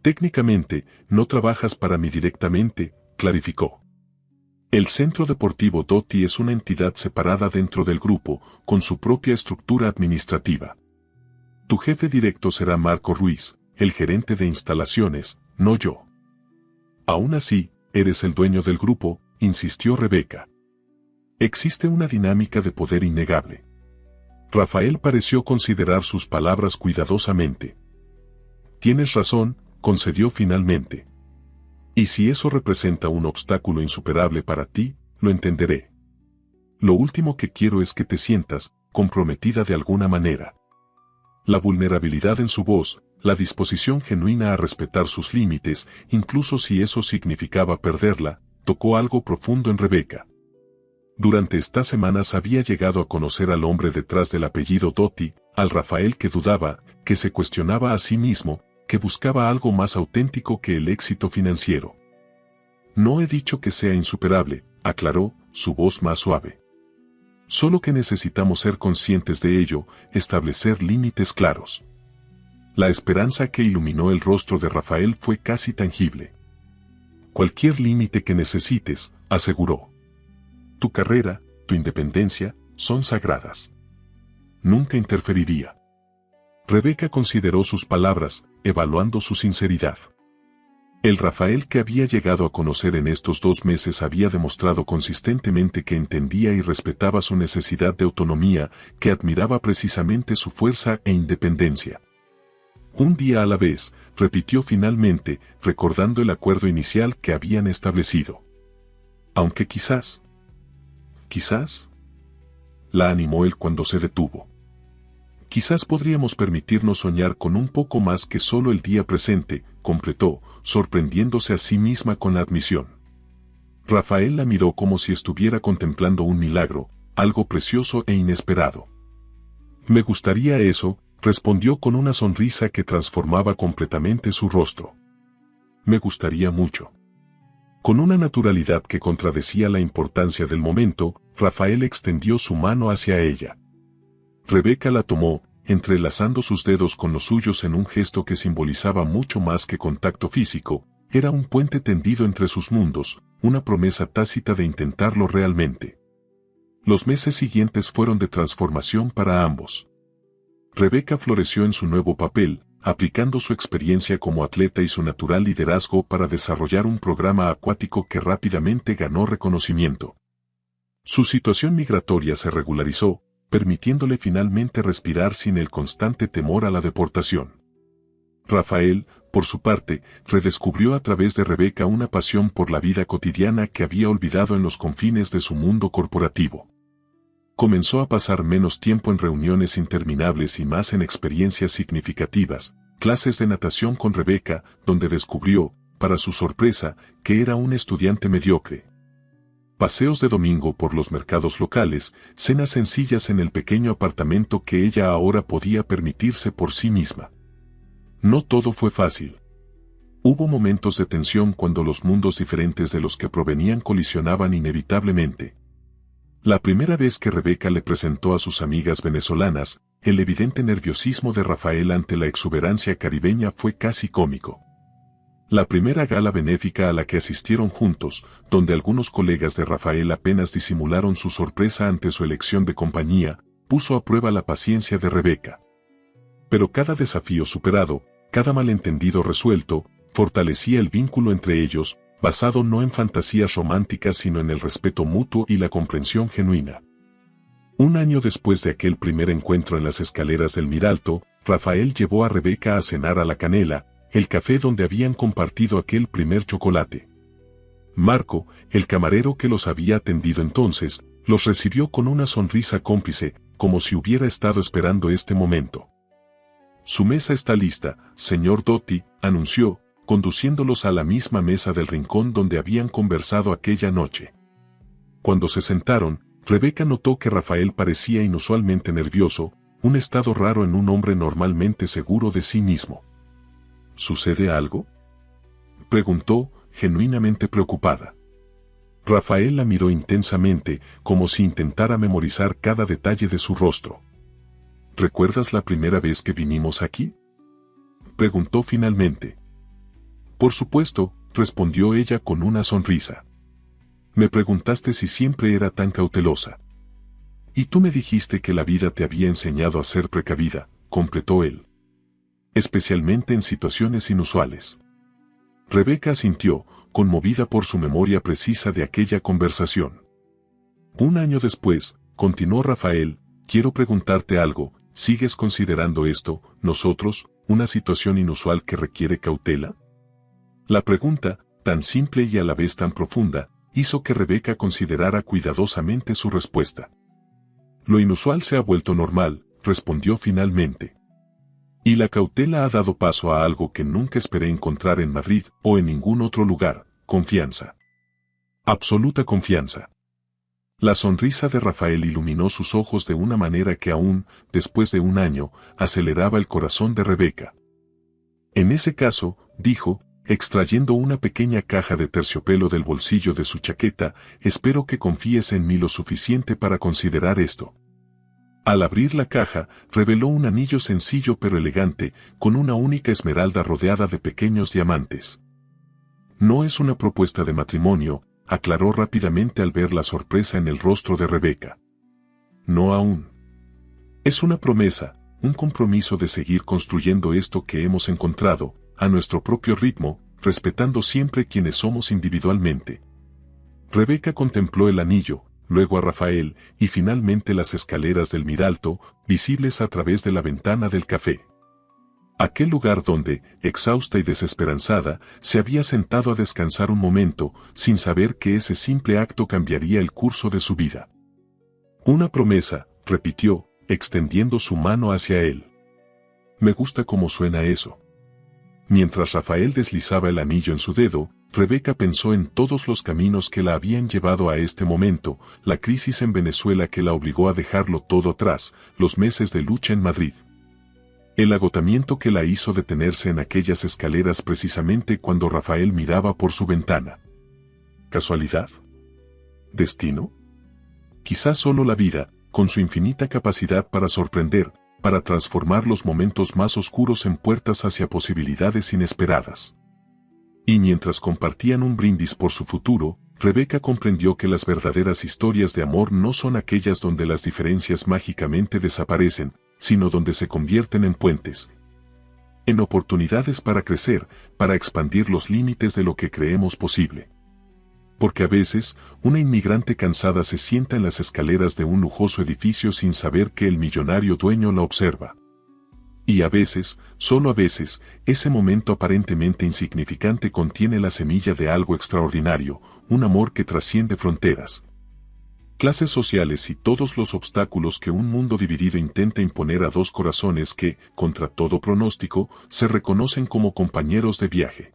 [SPEAKER 1] Técnicamente, no trabajas para mí directamente, clarificó. El Centro Deportivo Doty es una entidad separada dentro del grupo, con su propia estructura administrativa. Tu jefe directo será Marco Ruiz, el gerente de instalaciones, no yo. Aún así, eres el dueño del grupo, insistió Rebeca. Existe una dinámica de poder innegable. Rafael pareció considerar sus palabras cuidadosamente. Tienes razón, concedió finalmente. Y si eso representa un obstáculo insuperable para ti, lo entenderé. Lo último que quiero es que te sientas comprometida de alguna manera. La vulnerabilidad en su voz, la disposición genuina a respetar sus límites, incluso si eso significaba perderla, tocó algo profundo en Rebeca. Durante estas semanas había llegado a conocer al hombre detrás del apellido Doty, al Rafael que dudaba, que se cuestionaba a sí mismo, que buscaba algo más auténtico que el éxito financiero. No he dicho que sea insuperable, aclaró, su voz más suave. Solo que necesitamos ser conscientes de ello, establecer límites claros. La esperanza que iluminó el rostro de Rafael fue casi tangible. Cualquier límite que necesites, aseguró. Tu carrera, tu independencia, son sagradas. Nunca interferiría. Rebeca consideró sus palabras, evaluando su sinceridad. El Rafael que había llegado a conocer en estos 2 meses había demostrado consistentemente que entendía y respetaba su necesidad de autonomía, que admiraba precisamente su fuerza e independencia. Un día a la vez, repitió finalmente, recordando el acuerdo inicial que habían establecido. Aunque quizás, la animó él cuando se detuvo. Quizás podríamos permitirnos soñar con un poco más que solo el día presente, completó, sorprendiéndose a sí misma con la admisión. Rafael la miró como si estuviera contemplando un milagro, algo precioso e inesperado. Me gustaría eso, respondió con una sonrisa que transformaba completamente su rostro. Me gustaría mucho. Con una naturalidad que contradecía la importancia del momento, Rafael extendió su mano hacia ella. Rebeca la tomó, entrelazando sus dedos con los suyos en un gesto que simbolizaba mucho más que contacto físico, era un puente tendido entre sus mundos, una promesa tácita de intentarlo realmente. Los meses siguientes fueron de transformación para ambos. Rebeca floreció en su nuevo papel, aplicando su experiencia como atleta y su natural liderazgo para desarrollar un programa acuático que rápidamente ganó reconocimiento. Su situación migratoria se regularizó, permitiéndole finalmente respirar sin el constante temor a la deportación. Rafael, por su parte, redescubrió a través de Rebeca una pasión por la vida cotidiana que había olvidado en los confines de su mundo corporativo. Comenzó a pasar menos tiempo en reuniones interminables y más en experiencias significativas, clases de natación con Rebeca, donde descubrió, para su sorpresa, que era un estudiante mediocre. Paseos de domingo por los mercados locales, cenas sencillas en el pequeño apartamento que ella ahora podía permitirse por sí misma. No todo fue fácil. Hubo momentos de tensión cuando los mundos diferentes de los que provenían colisionaban inevitablemente. La primera vez que Rebeca le presentó a sus amigas venezolanas, el evidente nerviosismo de Rafael ante la exuberancia caribeña fue casi cómico. La primera gala benéfica a la que asistieron juntos, donde algunos colegas de Rafael apenas disimularon su sorpresa ante su elección de compañía, puso a prueba la paciencia de Rebeca. Pero cada desafío superado, cada malentendido resuelto, fortalecía el vínculo entre ellos, basado no en fantasías románticas sino en el respeto mutuo y la comprensión genuina. Un año después de aquel primer encuentro en las escaleras del Miralto, Rafael llevó a Rebeca a cenar a La Canela, el café donde habían compartido aquel primer chocolate. Marco, el camarero que los había atendido entonces, los recibió con una sonrisa cómplice, como si hubiera estado esperando este momento. «Su mesa está lista, señor Doty», anunció, conduciéndolos a la misma mesa del rincón donde habían conversado aquella noche. Cuando se sentaron, Rebeca notó que Rafael parecía inusualmente nervioso, un estado raro en un hombre normalmente seguro de sí mismo. «¿Sucede algo?», preguntó, genuinamente preocupada. Rafael la miró intensamente, como si intentara memorizar cada detalle de su rostro. «¿Recuerdas la primera vez que vinimos aquí?», preguntó finalmente. «Por supuesto», respondió ella con una sonrisa. «Me preguntaste si siempre era tan cautelosa. Y tú me dijiste que la vida te había enseñado a ser precavida», completó él. «Especialmente en situaciones inusuales». Rebeca asintió, conmovida por su memoria precisa de aquella conversación. «Un año después», continuó Rafael, «quiero preguntarte algo, ¿sigues considerando esto, nosotros, una situación inusual que requiere cautela?». La pregunta, tan simple y a la vez tan profunda, hizo que Rebeca considerara cuidadosamente su respuesta. «Lo inusual se ha vuelto normal», respondió finalmente. «Y la cautela ha dado paso a algo que nunca esperé encontrar en Madrid o en ningún otro lugar: confianza. Absoluta confianza». La sonrisa de Rafael iluminó sus ojos de una manera que aún, después de un año, aceleraba el corazón de Rebeca. «En ese caso», dijo, extrayendo una pequeña caja de terciopelo del bolsillo de su chaqueta, «espero que confíes en mí lo suficiente para considerar esto». Al abrir la caja, reveló un anillo sencillo pero elegante, con una única esmeralda rodeada de pequeños diamantes. «No es una propuesta de matrimonio», aclaró rápidamente al ver la sorpresa en el rostro de Rebeca. «No aún. Es una promesa, un compromiso de seguir construyendo esto que hemos encontrado, a nuestro propio ritmo, respetando siempre quienes somos individualmente». Rebeca contempló el anillo, luego a Rafael, y finalmente las escaleras del Miralto, visibles a través de la ventana del café. Aquel lugar donde, exhausta y desesperanzada, se había sentado a descansar un momento, sin saber que ese simple acto cambiaría el curso de su vida. «Una promesa», repitió, extendiendo su mano hacia él. «Me gusta cómo suena eso». Mientras Rafael deslizaba el anillo en su dedo, Rebeca pensó en todos los caminos que la habían llevado a este momento, la crisis en Venezuela que la obligó a dejarlo todo atrás, los meses de lucha en Madrid. El agotamiento que la hizo detenerse en aquellas escaleras precisamente cuando Rafael miraba por su ventana. ¿Casualidad? ¿Destino? Quizás solo la vida, con su infinita capacidad para sorprender, para transformar los momentos más oscuros en puertas hacia posibilidades inesperadas. Y mientras compartían un brindis por su futuro, Rebeca comprendió que las verdaderas historias de amor no son aquellas donde las diferencias mágicamente desaparecen, sino donde se convierten en puentes, en oportunidades para crecer, para expandir los límites de lo que creemos posible. Porque a veces, una inmigrante cansada se sienta en las escaleras de un lujoso edificio sin saber que el millonario dueño la observa. Y a veces, solo a veces, ese momento aparentemente insignificante contiene la semilla de algo extraordinario, un amor que trasciende fronteras, clases sociales y todos los obstáculos que un mundo dividido intenta imponer a dos corazones que, contra todo pronóstico, se reconocen como compañeros de viaje.